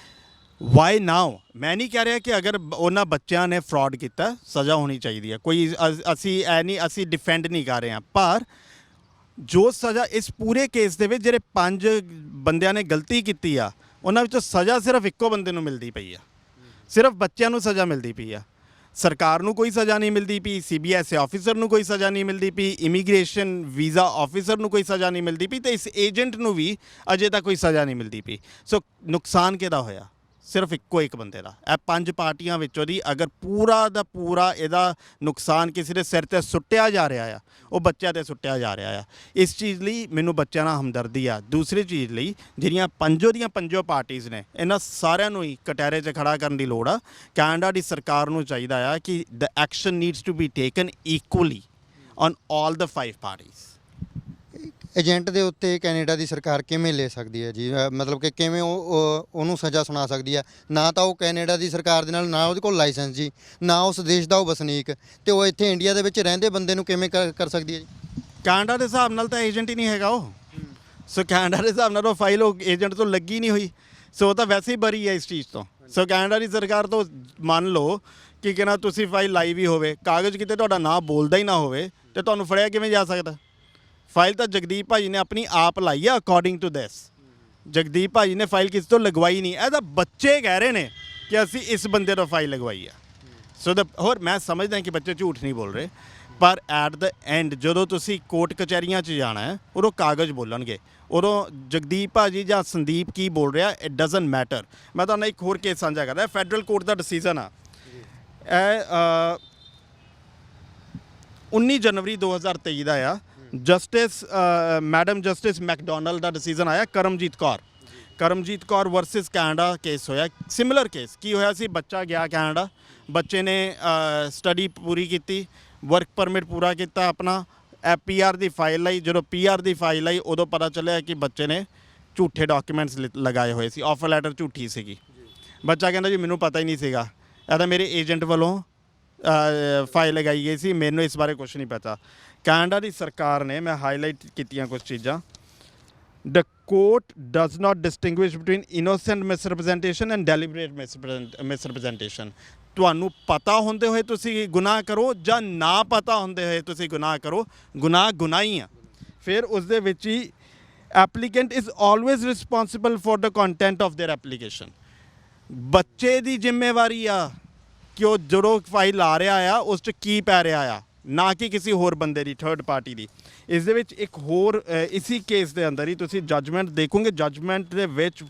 ਵਾਈ ਨਾਓ। ਮੈਂ ਨਹੀਂ ਕਹਿ ਰਿਹਾ ਕਿ ਅਗਰ ਉਹਨਾਂ ਬੱਚਿਆਂ ਨੇ ਫਰਾਡ ਕੀਤਾ ਸਜ਼ਾ ਹੋਣੀ ਚਾਹੀਦੀ ਹੈ, ਕੋਈ ਅਸੀਂ ਡਿਫੈਂਡ ਨਹੀਂ ਕਰ ਰਹੇ ਹਾਂ, ਪਰ ਜੋ ਸਜ਼ਾ ਇਸ ਪੂਰੇ ਕੇਸ ਦੇ ਵਿੱਚ ਜਿਹੜੇ 5 ਬੰਦਿਆਂ ਨੇ ਗਲਤੀ ਕੀਤੀ ਆ ਉਹਨਾਂ ਵਿੱਚੋਂ ਸਜ਼ਾ ਸਿਰਫ ਇੱਕੋ ਬੰਦੇ ਨੂੰ ਮਿਲਦੀ ਪਈ ਆ, ਸਿਰਫ ਬੱਚਿਆਂ ਨੂੰ ਸਜ਼ਾ ਮਿਲਦੀ ਪਈ ਆ। ਸਰਕਾਰ ਨੂੰ ਕੋਈ ਸਜ਼ਾ ਨਹੀਂ ਮਿਲਦੀ ਪਈ, CBSE ਆਫਿਸਰ ਨੂੰ ਕੋਈ ਸਜ਼ਾ ਨਹੀਂ ਮਿਲਦੀ ਪਈ, ਇਮੀਗ੍ਰੇਸ਼ਨ ਵੀਜ਼ਾ ਆਫਿਸਰ ਨੂੰ ਕੋਈ ਸਜ਼ਾ ਨਹੀਂ ਮਿਲਦੀ ਪਈ, ਤੇ ਇਸ ਏਜੰਟ ਨੂੰ ਵੀ ਅਜੇ ਤੱਕ ਕੋਈ ਸਜ਼ਾ ਨਹੀਂ ਮਿਲਦੀ ਪਈ। ਸੋ ਨੁਕਸਾਨ ਕਿਹਦਾ ਹੋਇਆ? ਸਿਰਫ ਇੱਕੋ ਇੱਕ ਬੰਦੇ ਦਾ। ਇਹ ਪੰਜ ਪਾਰਟੀਆਂ ਵਿੱਚੋਂ ਦੀ ਅਗਰ ਪੂਰਾ ਦਾ ਪੂਰਾ ਇਹਦਾ ਨੁਕਸਾਨ ਕਿਸੇ ਦੇ ਸਿਰ ਤੇ ਸੁੱਟਿਆ ਜਾ ਰਿਹਾ ਆ, ਉਹ ਬੱਚਿਆਂ ਤੇ ਸੁੱਟਿਆ ਜਾ ਰਿਹਾ ਆ। ਇਸ ਚੀਜ਼ ਲਈ ਮੈਨੂੰ ਬੱਚਿਆਂ ਨਾਲ ਹਮਦਰਦੀ ਆ। ਦੂਸਰੀ ਚੀਜ਼ ਲਈ ਜਿਹੜੀਆਂ ਪੰਜੋ ਪਾਰਟੀਆਂ ਨੇ, ਇਹਨਾਂ ਸਾਰਿਆਂ ਨੂੰ ਹੀ ਕਟਹਿਰੇ 'ਚ ਖੜਾ ਕਰਨ ਦੀ ਲੋੜ ਆ। ਕੈਨੇਡਾ ਦੀ ਸਰਕਾਰ ਨੂੰ ਚਾਹੀਦਾ ਆ ਕਿ the action needs to be taken equally on all the 5 parties. Agent ਦੇ ਉੱਤੇ ਕੈਨੇਡਾ ਦੀ ਸਰਕਾਰ ਕਿਵੇਂ ਲੈ ਸਕਦੀ ਹੈ ਜੀ? ਮਤਲਬ ਕਿ ਕਿਵੇਂ ਉਹਨੂੰ ਸਜ਼ਾ ਸੁਣਾ ਸਕਦੀ ਹੈ? ਨਾ ਤਾਂ ਉਹ ਕੈਨੇਡਾ ਦੀ ਸਰਕਾਰ ਦੇ ਨਾਲ, ਨਾ ਉਹਦੇ ਕੋਲ ਲਾਇਸੈਂਸ ਜੀ, ਨਾ ਉਸ ਦੇਸ਼ ਦਾ ਉਹ ਵਸਨੀਕ, ਤੇ ਉਹ ਇੱਥੇ ਇੰਡੀਆ ਦੇ ਵਿੱਚ ਰਹਿੰਦੇ ਬੰਦੇ ਨੂੰ ਕਿਵੇਂ ਕਰ ਸਕਦੀ ਹੈ ਜੀ? ਕੈਨੇਡਾ ਦੇ ਹਿਸਾਬ ਨਾਲ ਤਾਂ ਏਜੰਟ ਹੀ ਨਹੀਂ ਹੈਗਾ ਉਹ। ਸੋ ਕੈਨੇਡਾ ਦੇ ਹਿਸਾਬ ਨਾਲ ਉਹ ਫਾਈਲ ਉਹ ਏਜੰਟ ਤੋਂ ਲੱਗੀ ਨਹੀਂ ਹੋਈ, ਸੋ ਉਹ ਤਾਂ ਵੈਸੇ ਹੀ ਬਰੀ ਹੈ ਇਸ ਚੀਜ਼ ਤੋਂ। ਸੋ ਕੈਨੇਡਾ ਦੀ ਸਰਕਾਰ ਤੋਂ ਮੰਨ ਲਓ ਕਿ ਕਹਿੰਦਾ ਤੁਸੀਂ ਫਾਈਲ ਲਾਈ ਵੀ ਹੋਵੇ, ਕਾਗਜ਼ ਕਿਤੇ ਤੁਹਾਡਾ ਨਾਂ ਬੋਲਦਾ ਹੀ ਨਾ ਹੋਵੇ, ਤੇ ਤੁਹਾਨੂੰ ਫੜਿਆ ਕਿਵੇਂ ਜਾ ਸਕਦਾ? ਫਾਈਲ ਤਾਂ ਜਗਦੀਪ ਭਾਜੀ ਨੇ ਆਪਣੀ ਆਪ ਲਾਈ ਆ ਅਕੋਰਡਿੰਗ ਟੂ ਦਿਸ। ਜਗਦੀਪ ਭਾਜੀ ਨੇ ਫਾਈਲ ਕਿਸੇ ਤੋਂ ਲਗਵਾਈ ਨਹੀਂ। ਇਹ ਤਾਂ ਬੱਚੇ ਕਹਿ ਰਹੇ ਨੇ ਕਿ ਅਸੀਂ ਇਸ ਬੰਦੇ ਤੋਂ ਫਾਈਲ ਲਗਵਾਈ ਆ। ਸੋ ਹੋਰ ਮੈਂ ਸਮਝਦਾ ਕਿ ਬੱਚੇ ਝੂਠ ਨਹੀਂ ਬੋਲ ਰਹੇ, ਪਰ ਐਟ ਦ ਐਂਡ ਜਦੋਂ ਤੁਸੀਂ ਕੋਰਟ ਕਚਹਿਰੀਆਂ 'ਚ ਜਾਣਾ ਹੈ, ਉਦੋਂ ਕਾਗਜ਼ ਬੋਲਣਗੇ। ਉਦੋਂ ਜਗਦੀਪ ਭਾਜੀ ਜਾਂ ਸੰਦੀਪ ਕੀ ਬੋਲ ਰਿਹਾ, ਇਟ ਡਜ਼ਨਟ ਮੈਟਰ। ਮੈਂ ਤੁਹਾਨੂੰ ਇੱਕ ਹੋਰ ਕੇਸ ਸਾਂਝਾ ਕਰਦਾ। ਫੈਡਰਲ ਕੋਰਟ ਦਾ ਡਿਸੀਜਨ ਆ, ਇਹ 19 ਜਨਵਰੀ 2023 ਦਾ ਆ। ਜਸਟਿਸ ਮੈਡਮ ਜਸਟਿਸ ਮੈਕਡੋਨਲਡ ਦਾ ਡਿਸੀਜਨ ਆਇਆ। Karamjit Kaur versus Canada case ਹੋਇਆ। ਸਿਮਿਲਰ ਕੇਸ ਕੀ ਹੋਇਆ ਸੀ, ਬੱਚਾ ਗਿਆ ਕੈਨੇਡਾ, ਬੱਚੇ ਨੇ ਸਟੱਡੀ ਪੂਰੀ ਕੀਤੀ, ਵਰਕ ਪਰਮਿਟ ਪੂਰਾ ਕੀਤਾ ਆਪਣਾ, PR ਦੀ ਫਾਈਲ ਲਈ। ਜਦੋਂ PR ਦੀ ਫਾਈਲ ਲਈ, ਉਦੋਂ ਪਤਾ ਚੱਲਿਆ ਕਿ ਬੱਚੇ ਨੇ ਝੂਠੇ ਡਾਕੂਮੈਂਟਸ ਲਗਾਏ ਹੋਏ ਸੀ, ਆਫਰ ਲੈਟਰ ਝੂਠੀ ਸੀਗੀ। ਬੱਚਾ ਕਹਿੰਦਾ ਜੀ ਮੈਨੂੰ ਪਤਾ ਹੀ ਨਹੀਂ ਸੀਗਾ, ਇਹ ਤਾਂ ਮੇਰੇ ਏਜੰਟ ਵੱਲੋਂ ਫਾਈਲ ਲਗਾਈ ਗਈ ਸੀ, ਮੈਨੂੰ ਇਸ ਬਾਰੇ ਕੁਝ ਨਹੀਂ ਪਤਾ। ਕੈਨੇਡਾ ਦੀ ਸਰਕਾਰ ਨੇ, ਮੈਂ ਹਾਈਲਾਈਟ ਕੀਤੀਆਂ ਕੁਝ ਚੀਜ਼ਾਂ। The court does not distinguish between innocent misrepresentation and deliberate misrepresentation. ਤੁਹਾਨੂੰ ਪਤਾ ਹੁੰਦੇ ਹੋਏ ਤੁਸੀਂ ਗੁਨਾਹ ਕਰੋ ਜਾਂ ਨਾ ਪਤਾ ਹੁੰਦੇ ਹੋਏ ਤੁਸੀਂ ਗੁਨਾਹ ਕਰੋ, ਗੁਨਾਹ ਹੀ ਆ। ਫਿਰ ਉਸ ਦੇ ਵਿੱਚ ਹੀ applicant is always responsible for the content of their application. ਬੱਚੇ ਦੀ ਜ਼ਿੰਮੇਵਾਰੀ ਆ ਕਿ ਉਹ ਜਦੋਂ ਫਾਈਲ ਆ ਰਿਹਾ ਆ ਉਸ 'ਚ ਕੀ ਪੈ ਰਿਹਾ ਆ, ਨਾ ਕਿ ਕਿਸੇ ਹੋਰ ਬੰਦੇ ਦੀ, ਥਰਡ ਪਾਰਟੀ ਦੀ। ਇਸ ਦੇ ਵਿੱਚ ਇੱਕ ਹੋਰ ਇਸੀ ਕੇਸ ਦੇ ਅੰਦਰ ਹੀ ਤੁਸੀਂ ਜੱਜਮੈਂਟ ਦੇਖੋਗੇ। ਜੱਜਮੈਂਟ ਦੇ ਵਿੱਚ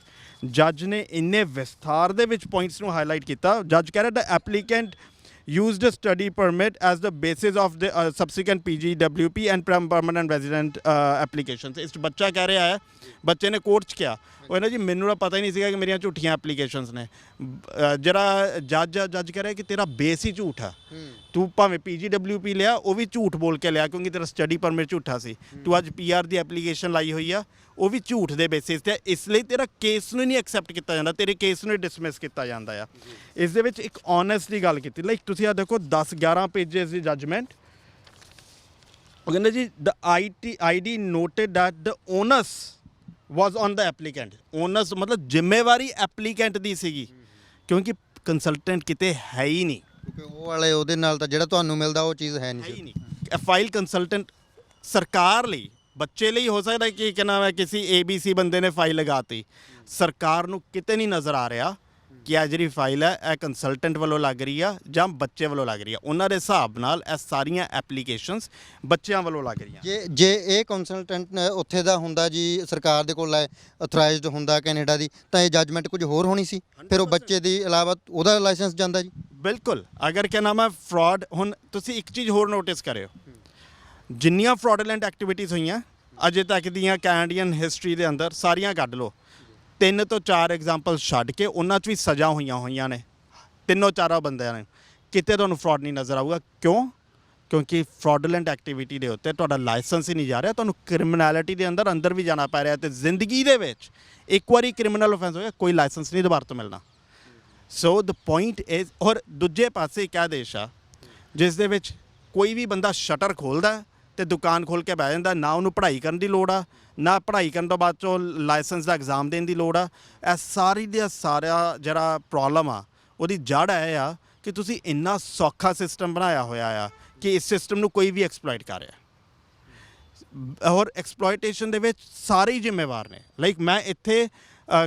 ਜੱਜ ਨੇ ਇੰਨੇ ਵਿਸਥਾਰ ਦੇ ਵਿੱਚ ਪੁਆਇੰਟਸ ਨੂੰ ਹਾਈਲਾਈਟ ਕੀਤਾ। ਜੱਜ ਕਹਿ ਰਿਹਾ ਦ applicant used a study permit as the basis of the subsequent PGWP and permanent resident applications। ਇਸ ਬੱਚਾ ਕਹਿ ਰਿਹਾ ਹੈ, ਬੱਚੇ ਨੇ ਕੋਰਟ 'ਚ ਕਿਹਾ, ਉਹ ਨਾ ਜੀ ਮੈਨੂੰ ਤਾਂ ਪਤਾ ਹੀ ਨਹੀਂ ਸੀਗਾ ਕਿ ਮੇਰੀਆਂ ਝੂਠੀਆਂ ਐਪਲੀਕੇਸ਼ਨਸ ਨੇ। ਜਿਹੜਾ ਜੱਜ ਕਹਿ ਰਿਹਾ ਕਿ ਤੇਰਾ ਬੇਸ ਹੀ ਝੂਠ ਆ, ਤੂੰ ਭਾਵੇਂ PGWP ਲਿਆ ਉਹ ਵੀ ਝੂਠ ਬੋਲ ਕੇ ਲਿਆ ਕਿਉਂਕਿ ਤੇਰਾ ਸਟੱਡੀ ਪਰਮਿਟ ਝੂਠਾ ਸੀ। ਤੂੰ ਅੱਜ PR ਦੀ ਐਪਲੀਕੇਸ਼ਨ ਲਾਈ ਹੋਈ ਆ, ਉਹ ਵੀ ਝੂਠ ਦੇ ਬੇਸਿਸ 'ਤੇ, ਇਸ ਲਈ ਤੇਰਾ ਕੇਸ ਨੂੰ ਹੀ ਨਹੀਂ ਐਕਸੈਪਟ ਕੀਤਾ ਜਾਂਦਾ, ਤੇਰੇ ਕੇਸ ਨੂੰ ਹੀ ਡਿਸਮਿਸ ਕੀਤਾ ਜਾਂਦਾ ਆ। ਇਸ ਦੇ ਵਿੱਚ ਇੱਕ ਓਨੈਸਟ ਦੀ ਗੱਲ ਕੀਤੀ। ਲਾਈਕ ਤੁਸੀਂ ਆ ਦੇਖੋ 10-11 ਪੇਜਸ ਦੀ ਜੱਜਮੈਂਟ। ਉਹ ਕਹਿੰਦੇ ਜੀ ਦ ID noted that the onus was on the applicant. Onus ਮਤਲਬ ਜ਼ਿੰਮੇਵਾਰੀ ਐਪਲੀਕੈਂਟ ਦੀ ਸੀਗੀ, ਕਿਉਂਕਿ ਕੰਸਲਟੈਂਟ ਕਿਤੇ ਹੈ ਹੀ ਨਹੀਂ। ਉਹ ਵਾਲੇ ਉਹਦੇ ਨਾਲ ਤਾਂ ਜਿਹੜਾ ਤੁਹਾਨੂੰ ਮਿਲਦਾ ਉਹ ਚੀਜ਼ ਹੈ ਨਹੀਂ। ਫਾਈਲ ਕੰਸਲਟੈਂਟ ਸਰਕਾਰ ਲਈ, ਬੱਚੇ ਲਈ ਹੋ ਸਕਦਾ ਕਿ ਨਾਮ ਹੈ ਕਿਸੇ ABC ਬੰਦੇ ਨੇ ਫਾਈਲ ਲਗਾਤੀ। ਸਰਕਾਰ ਨੂੰ ਕਿਤੇ ਨਹੀਂ ਨਜ਼ਰ ਆ ਰਿਹਾ ਕਿ ਇਹ ਜਿਹੜੀ ਫਾਈਲ ਹੈ ਇਹ ਕੰਸਲਟੈਂਟ ਵੱਲੋਂ ਲੱਗ ਰਹੀ ਆ ਜਾਂ ਬੱਚੇ ਵੱਲੋਂ ਲੱਗ ਰਹੀ ਆ। ਉਹਨਾਂ ਦੇ ਹਿਸਾਬ ਨਾਲ ਇਹ ਸਾਰੀਆਂ ਐਪਲੀਕੇਸ਼ਨਸ ਬੱਚਿਆਂ ਵੱਲੋਂ ਲੱਗ ਰਹੀਆਂ। ਜੇ ਇਹ ਕੰਸਲਟੈਂਟ ਉੱਥੇ ਦਾ ਹੁੰਦਾ ਜੀ, ਸਰਕਾਰ ਦੇ ਕੋਲ ਅਥੋਰਾਈਜ਼ਡ ਹੁੰਦਾ ਕੈਨੇਡਾ ਦੀ, ਤਾਂ ਇਹ ਜੱਜਮੈਂਟ ਕੁਝ ਹੋਰ ਹੋਣੀ ਸੀ। ਫਿਰ ਉਹ ਬੱਚੇ ਦੀ ਇਲਾਵਾ ਉਹਦਾ ਲਾਇਸੈਂਸ ਜਾਂਦਾ ਜੀ। ਬਿਲਕੁਲ। ਅਗਰ ਕਿਆ ਨਾਮ ਹੈ ਫਰਾਡ, ਹੁਣ ਤੁਸੀਂ ਇੱਕ ਚੀਜ਼ ਹੋਰ ਨੋਟਿਸ ਕਰਿਓ, ਜਿੰਨੀਆਂ ਫਰਾਡੂਲੈਂਟ ਐਕਟੀਵਿਟੀਜ਼ ਹੋਈਆਂ ਅਜੇ ਤੱਕ ਦੀਆਂ ਕੈਨੇਡੀਅਨ ਹਿਸਟਰੀ ਦੇ ਅੰਦਰ, ਸਾਰੀਆਂ ਕੱਢ ਲਓ, 3 ਤੋਂ 4 ਐਗਜ਼ਾਮਪਲ ਛੱਡ ਕੇ ਉਹਨਾਂ 'ਚ ਵੀ ਸਜ਼ਾ ਹੋਈਆਂ ਨੇ 3-4 ਬੰਦਿਆਂ ਨੇ। ਕਿਤੇ ਤੁਹਾਨੂੰ ਫਰਾਡ ਨਹੀਂ ਨਜ਼ਰ ਆਊਗਾ। ਕਿਉਂਕਿ ਫਰਾਡੂਲੈਂਟ ਐਕਟੀਵਿਟੀ ਦੇ ਉੱਤੇ ਤੁਹਾਡਾ ਲਾਇਸੈਂਸ ਹੀ ਨਹੀਂ ਜਾ ਰਿਹਾ, ਤੁਹਾਨੂੰ ਕ੍ਰਿਮੀਨੈਲਿਟੀ ਦੇ ਅੰਦਰ ਵੀ ਜਾਣਾ ਪੈ ਰਿਹਾ। ਅਤੇ ਜ਼ਿੰਦਗੀ ਦੇ ਵਿੱਚ ਇੱਕ ਵਾਰੀ ਕ੍ਰਿਮੀਨਲ ਆਫੈਂਸ ਹੋਇਆ, ਕੋਈ ਲਾਇਸੈਂਸ ਨਹੀਂ ਦੁਬਾਰਾ ਤੋਂ ਮਿਲਣਾ। ਸੋ ਦ ਪੁਆਇੰਟ ਇਜ਼, ਔਰ ਦੂਜੇ ਪਾਸੇ ਇੱਕ ਦੇਸ਼ ਆ ਜਿਸ ਦੇ ਵਿੱਚ ਕੋਈ ਵੀ ਬੰਦਾ ਸ਼ਟਰ ਖੋਲ੍ਹਦਾ ਅਤੇ ਦੁਕਾਨ ਖੋਲ੍ਹ ਕੇ ਬਹਿ ਜਾਂਦਾ, ਨਾ ਉਹਨੂੰ ਪੜ੍ਹਾਈ ਕਰਨ ਦੀ ਲੋੜ ਆ, ਨਾ ਪੜ੍ਹਾਈ ਕਰਨ ਤੋਂ ਬਾਅਦ 'ਚੋਂ ਲਾਇਸੈਂਸ ਦਾ ਐਗਜ਼ਾਮ ਦੇਣ ਦੀ ਲੋੜ ਆ। ਇਹ ਸਾਰੀ ਦਾ ਸਾਰਾ ਜਿਹੜਾ ਪ੍ਰੋਬਲਮ ਆ ਉਹਦੀ ਜੜ੍ਹ ਇਹ ਆ ਕਿ ਤੁਸੀਂ ਇੰਨਾ ਸੌਖਾ ਸਿਸਟਮ ਬਣਾਇਆ ਹੋਇਆ ਆ ਕਿ ਇਸ ਸਿਸਟਮ ਨੂੰ ਕੋਈ ਵੀ ਐਕਸਪਲੋਇਟ ਕਰ ਰਿਹਾ। ਔਰ ਐਕਸਪਲੋਇਟੇਸ਼ਨ ਦੇ ਵਿੱਚ ਸਾਰੇ ਹੀ ਜ਼ਿੰਮੇਵਾਰ ਨੇ। ਲਾਈਕ ਮੈਂ ਇੱਥੇ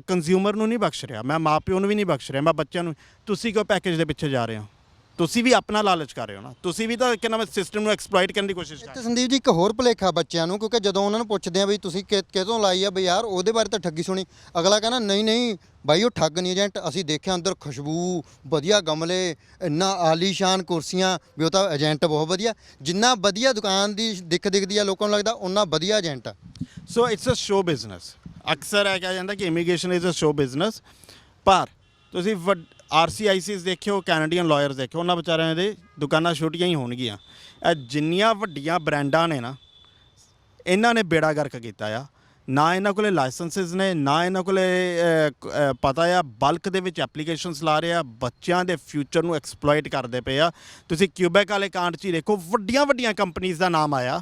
ਕੰਜ਼ਿਊਮਰ ਨੂੰ ਨਹੀਂ ਬਖਸ਼ ਰਿਹਾ, ਮੈਂ ਮਾਂ ਪਿਓ ਨੂੰ ਵੀ ਨਹੀਂ ਬਖਸ਼ ਰਿਹਾ, ਮੈਂ ਬੱਚਿਆਂ ਨੂੰ। ਤੁਸੀਂ ਕਿਉਂ ਪੈਕੇਜ ਦੇ ਪਿੱਛੇ ਜਾ ਰਹੇ ਹੋ? ਤੁਸੀਂ ਵੀ ਆਪਣਾ ਲਾਲਚ ਕਰ ਰਹੇ ਹੋ ਨਾ, ਤੁਸੀਂ ਵੀ ਤਾਂ ਕਿ ਨਾਮ ਸਿਸਟਮ ਨੂੰ ਐਕਸਪਲੋਇਟ ਕਰਨ ਦੀ ਕੋਸ਼ਿਸ਼ ਕਰ ਰਹੇ ਤੇ ਸੰਦੀਪ ਜੀ ਇੱਕ ਹੋਰ ਭੁਲੇਖਾ ਬੱਚਿਆਂ ਨੂੰ, ਕਿਉਂਕਿ ਜਦੋਂ ਉਹਨਾਂ ਨੂੰ ਪੁੱਛਦੇ ਆ ਵੀ ਤੁਸੀਂ ਕਿਤੋਂ ਲਾਈ ਆ, ਬਈ ਯਾਰ ਉਹਦੇ ਬਾਰੇ ਤਾਂ ਠੱਗੀ ਸੁਣੀ, ਅਗਲਾ ਕਹਿੰਦਾ ਨਹੀਂ ਨਹੀਂ ਬਾਈ ਉਹ ਠੱਗ ਨਹੀਂ ਏਜੰਟ, ਅਸੀਂ ਦੇਖਿਆ ਅੰਦਰ ਖੁਸ਼ਬੂ, ਵਧੀਆ ਗਮਲੇ, ਇੰਨਾ ਆਲੀਸ਼ਾਨ ਕੁਰਸੀਆਂ, ਵੀ ਉਹ ਤਾਂ ਏਜੰਟ ਬਹੁਤ ਵਧੀਆ। ਜਿੰਨਾ ਵਧੀਆ ਦੁਕਾਨ ਦੀ ਦਿੱਖ ਦਿਖਦੀ ਆ ਲੋਕਾਂ ਨੂੰ ਲੱਗਦਾ ਉਨਾ ਵਧੀਆ ਏਜੰਟ ਆ। So it's a show business. ਅਕਸਰ ਇਹ ਕਿਹਾ ਜਾਂਦਾ ਕਿ immigration is a show business, ਪਰ ਤੁਸੀਂ RCICs ਦੇਖਿਓ, ਕੈਨੇਡੀਅਨ ਲਾਇਰਸ ਦੇਖਿਓ, ਉਹਨਾਂ ਵਿਚਾਰਿਆਂ ਦੇ ਦੁਕਾਨਾਂ ਛੋਟੀਆਂ ਹੀ ਹੋਣਗੀਆਂ। ਇਹ ਜਿੰਨੀਆਂ ਵੱਡੀਆਂ ਬ੍ਰਾਂਡਾਂ ਨੇ ਨਾ, ਇਹਨਾਂ ਨੇ ਬੇੜਾ ਗਰਕ ਕੀਤਾ ਆ। ਨਾ ਇਹਨਾਂ ਕੋਲੇ ਲਾਇਸੈਂਸਿਸ ਨੇ, ਨਾ ਇਹਨਾਂ ਕੋਲੇ ਪਤਾ ਆ, ਬਲਕ ਦੇ ਵਿੱਚ ਐਪਲੀਕੇਸ਼ਨਸ ਲਾ ਰਹੇ ਆ, ਬੱਚਿਆਂ ਦੇ ਫਿਊਚਰ ਨੂੰ ਐਕਸਪਲੋਇਟ ਕਰਦੇ ਪਏ ਆ। ਤੁਸੀਂ ਕਿਊਬੈਕ ਵਾਲੇ ਕਾਂਡ 'ਚ ਹੀ ਦੇਖੋ, ਵੱਡੀਆਂ ਵੱਡੀਆਂ ਕੰਪਨੀਆਂ ਦਾ ਨਾਮ ਆਇਆ,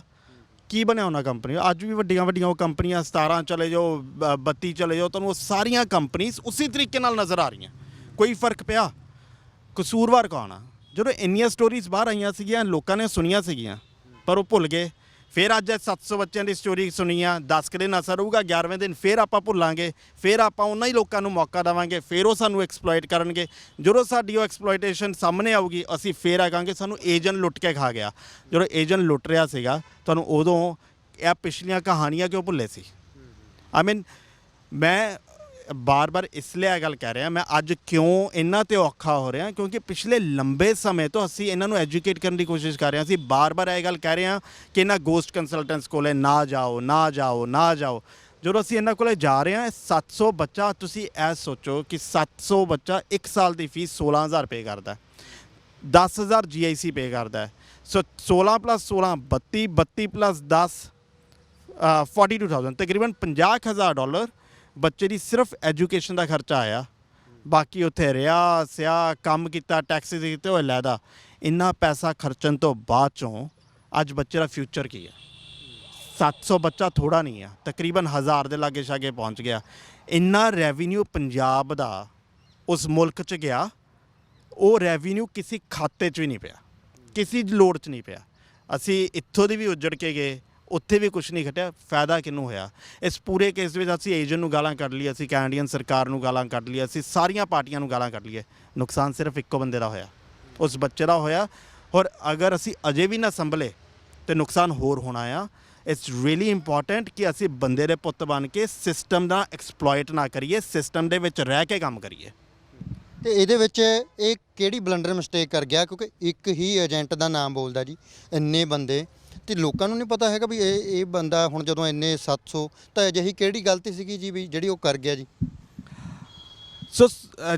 ਕੀ ਬਣਿਆ ਉਹਨਾਂ ਕੰਪਨੀ? ਅੱਜ ਵੀ ਵੱਡੀਆਂ ਵੱਡੀਆਂ ਉਹ ਕੰਪਨੀਆਂ 17 ਚਲੇ ਜਾਓ, 32 ਚਲੇ ਜਾਓ, ਤੁਹਾਨੂੰ ਉਹ ਸਾਰੀਆਂ ਕੰਪਨੀਆਂ ਉਸੇ ਤਰੀਕੇ ਨਾਲ ਨਜ਼ਰ ਆ ਰਹੀਆਂ। ਕੋਈ ਫਰਕ ਪਿਆ? ਕਸੂਰਵਾਰ ਕੌਣ ਆ? ਜਦੋਂ ਇੰਨੀਆਂ ਸਟੋਰੀਜ਼ ਬਾਹਰ ਆਈਆਂ ਸੀਗੀਆਂ, ਲੋਕਾਂ ਨੇ ਸੁਣੀਆਂ ਸੀਗੀਆਂ, ਪਰ ਉਹ ਭੁੱਲ ਗਏ। ਫਿਰ ਅੱਜ 700 ਬੱਚਿਆਂ ਦੀ ਸਟੋਰੀ ਸੁਣੀ ਆ, 10 ਕੁ ਦਿਨ ਅਸਰ ਹੋਊਗਾ, 11ਵੇਂ ਦਿਨ ਫਿਰ ਆਪਾਂ ਭੁੱਲਾਂਗੇ, ਫਿਰ ਆਪਾਂ ਉਹਨਾਂ ਹੀ ਲੋਕਾਂ ਨੂੰ ਮੌਕਾ ਦੇਵਾਂਗੇ, ਫਿਰ ਉਹ ਸਾਨੂੰ ਐਕਸਪਲੋਇਟ ਕਰਨਗੇ। ਜਦੋਂ ਸਾਡੀ ਉਹ ਐਕਸਪਲੋਇਟੇਸ਼ਨ ਸਾਹਮਣੇ ਆਊਗੀ, ਅਸੀਂ ਫਿਰ ਆਵਾਂਗੇ ਸਾਨੂੰ ਏਜੰਟ ਲੁੱਟ ਕੇ ਖਾ ਗਿਆ। ਜਦੋਂ ਏਜੰਟ ਲੁੱਟ ਰਿਹਾ ਸੀਗਾ, ਤੁਹਾਨੂੰ ਉਦੋਂ ਇਹ ਪਿਛਲੀਆਂ ਕਹਾਣੀਆਂ ਕਿਉਂ ਭੁੱਲੇ ਸੀ? ਆਈ ਮੀਨ, ਮੈਂ ਬਾਰ-ਬਾਰ ਇਸ ਲਈ ਇਹ ਗੱਲ ਕਹਿ ਰਿਹਾ, ਮੈਂ ਅੱਜ ਕਿਉਂ ਇਹਨਾਂ 'ਤੇ ਔਖਾ ਹੋ ਰਿਹਾ, ਕਿਉਂਕਿ ਪਿਛਲੇ ਲੰਬੇ ਸਮੇਂ ਤੋਂ ਅਸੀਂ ਇਹਨਾਂ ਨੂੰ ਐਜੂਕੇਟ ਕਰਨ ਦੀ ਕੋਸ਼ਿਸ਼ ਕਰ ਰਹੇ ਹਾਂ। ਅਸੀਂ ਬਾਰ-ਬਾਰ ਇਹ ਗੱਲ ਕਹਿ ਰਹੇ ਹਾਂ ਕਿ ਇਹਨਾਂ ਗੋਸਟ ਕੰਸਲਟੈਂਟਸ ਕੋਲੇ ਨਾ ਜਾਓ, ਨਾ ਜਾਓ, ਨਾ ਜਾਓ। ਜਦੋਂ ਅਸੀਂ ਇਹਨਾਂ ਕੋਲੇ ਜਾ ਰਹੇ ਹਾਂ, 700 ਬੱਚਾ, ਤੁਸੀਂ ਇਹ ਸੋਚੋ ਕਿ 700 ਬੱਚਾ 1 ਸਾਲ ਦੀ ਫੀਸ 16,000 ਰੁਪਏ ਕਰਦਾ, 10,000 GIC ਪੇ ਕਰਦਾ। ਸੋ 16 + 16 32, 32 + 10 42,000, ਤਕਰੀਬਨ $50,000 ਬੱਚੇ ਦੀ ਸਿਰਫ ਐਜੂਕੇਸ਼ਨ ਦਾ ਖਰਚਾ ਆਇਆ। ਬਾਕੀ ਉੱਥੇ ਰਿਹਾ ਸਿਆ, ਕੰਮ ਕੀਤਾ, ਟੈਕਸਿਸ ਕੀਤੇ ਹੋਏ ਲੈਦਾ। ਇੰਨਾ ਪੈਸਾ ਖਰਚਣ ਤੋਂ ਬਾਅਦ ਚੋਂ ਅੱਜ ਬੱਚੇ ਦਾ ਫਿਊਚਰ ਕੀ ਹੈ? 700 ਬੱਚਾ ਥੋੜਾ ਨਹੀਂ ਆ, ਤਕਰੀਬਨ 1000 ਦੇ ਲਾਗੇ ਛਾਗੇ ਪਹੁੰਚ ਗਿਆ। ਇੰਨਾ ਰੈਵਨਿਊ ਪੰਜਾਬ ਦਾ ਉਸ ਮੁਲਕ 'ਚ ਗਿਆ, ਉਹ ਰੈਵਨਿਊ ਕਿਸੇ ਖਾਤੇ 'ਚ ਵੀ ਨਹੀਂ ਪਿਆ, ਕਿਸੇ ਲੋੜ 'ਚ ਨਹੀਂ ਪਿਆ। ਅਸੀਂ ਇੱਥੋਂ ਦੀ ਵੀ ਉੱਜੜ ਕੇ ਗਏ, ਉੱਥੇ ਵੀ ਕੁਛ ਨਹੀਂ ਘਟਿਆ। ਫਾਇਦਾ ਕਿਹਨੂੰ ਹੋਇਆ? ਇਸ ਪੂਰੇ ਕੇਸ ਵਿੱਚ ਅਸੀਂ ਏਜੰਟ ਨੂੰ ਗਾਲਾਂ ਕੱਢ ਲਈ, ਅਸੀਂ ਕੈਨੇਡੀਅਨ ਸਰਕਾਰ ਨੂੰ ਗਾਲਾਂ ਕੱਢ ਲਈ, ਅਸੀਂ ਸਾਰੀਆਂ ਪਾਰਟੀਆਂ ਨੂੰ ਗਾਲਾਂ ਕੱਢ ਲਈਏ। ਨੁਕਸਾਨ ਸਿਰਫ ਇੱਕੋ ਬੰਦੇ ਦਾ ਹੋਇਆ, ਉਸ ਬੱਚੇ ਦਾ ਹੋਇਆ। ਔਰ ਅਗਰ ਅਸੀਂ ਅਜੇ ਵੀ ਨਾ ਸੰਭਲੇ ਤਾਂ ਨੁਕਸਾਨ ਹੋਰ ਹੋਣਾ ਆ। ਇਟਸ ਰੀਅਲੀ ਇੰਪੋਰਟੈਂਟ ਕਿ ਅਸੀਂ ਬੰਦੇ ਦੇ ਪੁੱਤ ਬਣ ਕੇ ਸਿਸਟਮ ਦਾ ਐਕਸਪਲੋਇਟ ਨਾ ਕਰੀਏ, ਸਿਸਟਮ ਦੇ ਵਿੱਚ ਰਹਿ ਕੇ ਕੰਮ ਕਰੀਏ। ਤੇ ਇਹਦੇ ਵਿੱਚ ਇਹ ਕਿਹੜੀ ਬਲੰਡਰ ਮਿਸਟੇਕ ਕਰ ਗਿਆ? ਕਿਉਂਕਿ ਇੱਕ ਹੀ ਏਜੰਟ ਦਾ ਨਾਮ ਬੋਲਦਾ ਜੀ, ਇੰਨੇ ਬੰਦੇ, ਤੇ ਲੋਕਾਂ ਨੂੰ ਨਹੀਂ ਪਤਾ ਹੈਗਾ ਵੀ ਇਹ ਬੰਦਾ ਹੁਣ ਜਦੋਂ ਇੰਨੇ 700, ਤਾਂ ਅਜਿਹੀ ਕਿਹੜੀ ਗਲਤੀ ਸੀਗੀ ਜੀ ਵੀ ਜਿਹੜੀ ਉਹ ਕਰ ਗਿਆ ਜੀ? ਸੋ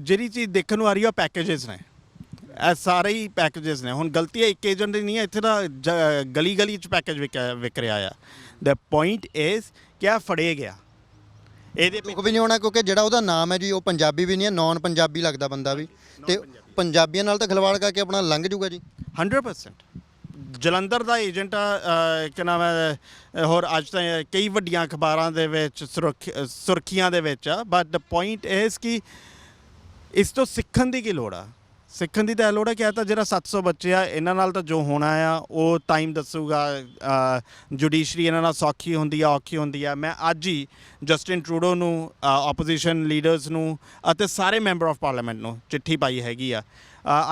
ਜਿਹੜੀ ਚੀਜ਼ ਦੇਖਣ ਨੂੰ ਆ ਰਹੀ ਹੈ, ਪੈਕੇजेस ਨੇ, ਇਹ ਸਾਰੇ ਹੀ ਪੈਕੇजेस ਨੇ। ਹੁਣ ਗਲਤੀ ਇੱਕ ਏਜੰਟ ਦੀ ਨਹੀਂ ਹੈ, ਇੱਥੇ ਤਾਂ ਗਲੀ ਗਲੀ 'ਚ ਪੈਕੇਜ ਵਿਕ ਰਿਹਾ ਆ। ਦ ਪੁਆਇੰਟ ਇਜ਼ ਕਿ ਇਹ ਫੜੇ ਗਿਆ, ਇਹਦੇ ਦੁੱਖ ਵੀ ਨਹੀਂ ਹੋਣਾ, ਕਿਉਂਕਿ ਜਿਹੜਾ ਉਹਦਾ ਨਾਮ ਹੈ ਜੀ ਉਹ ਪੰਜਾਬੀ ਵੀ ਨਹੀਂ ਹੈ, ਨੌਨ ਪੰਜਾਬੀ ਲੱਗਦਾ ਬੰਦਾ ਵੀ, ਤੇ ਪੰਜਾਬੀਆਂ ਨਾਲ ਤਾਂ ਖਿਲਵਾੜ ਕਰਕੇ ਆਪਣਾ ਲੰਘ ਜੂਗਾ ਜੀ 100%। ਜਲੰਧਰ ਦਾ ਏਜੰਟ ਆ, ਕੀ ਨਾਮ ਹੈ, ਹੋਰ ਅੱਜ ਤਾਂ ਕਈ ਵੱਡੀਆਂ ਅਖਬਾਰਾਂ ਦੇ ਵਿੱਚ ਸੁਰਖੀਆਂ ਦੇ ਵਿੱਚ ਆ। ਬਟ ਦ ਪੁਆਇੰਟ ਇਜ਼ ਕਿ ਇਸ ਤੋਂ ਸਿੱਖਣ ਦੀ ਕੀ ਲੋੜ ਆ? ਸਿੱਖਣ ਦੀ ਤਾਂ ਇਹ ਲੋੜ ਹੈ ਕਿ ਤਾਂ ਜਿਹੜਾ 700 ਬੱਚੇ ਆ, ਇਹਨਾਂ ਨਾਲ ਤਾਂ ਜੋ ਹੋਣਾ ਆ ਉਹ ਟਾਈਮ ਦੱਸੂਗਾ। ਜੁਡੀਸ਼ਰੀ ਇਹਨਾਂ ਨਾਲ ਸੌਖੀ ਹੁੰਦੀ ਆ, ਔਖੀ ਹੁੰਦੀ ਆ। ਮੈਂ ਅੱਜ ਹੀ ਜਸਟਿਨ ਟਰੂਡੋ ਨੂੰ, ਆਪੋਜੀਸ਼ਨ ਲੀਡਰਸ ਨੂੰ ਅਤੇ ਸਾਰੇ ਮੈਂਬਰ ਆਫ ਪਾਰਲੀਮੈਂਟ ਨੂੰ ਚਿੱਠੀ ਪਾਈ ਹੈਗੀ ਆ।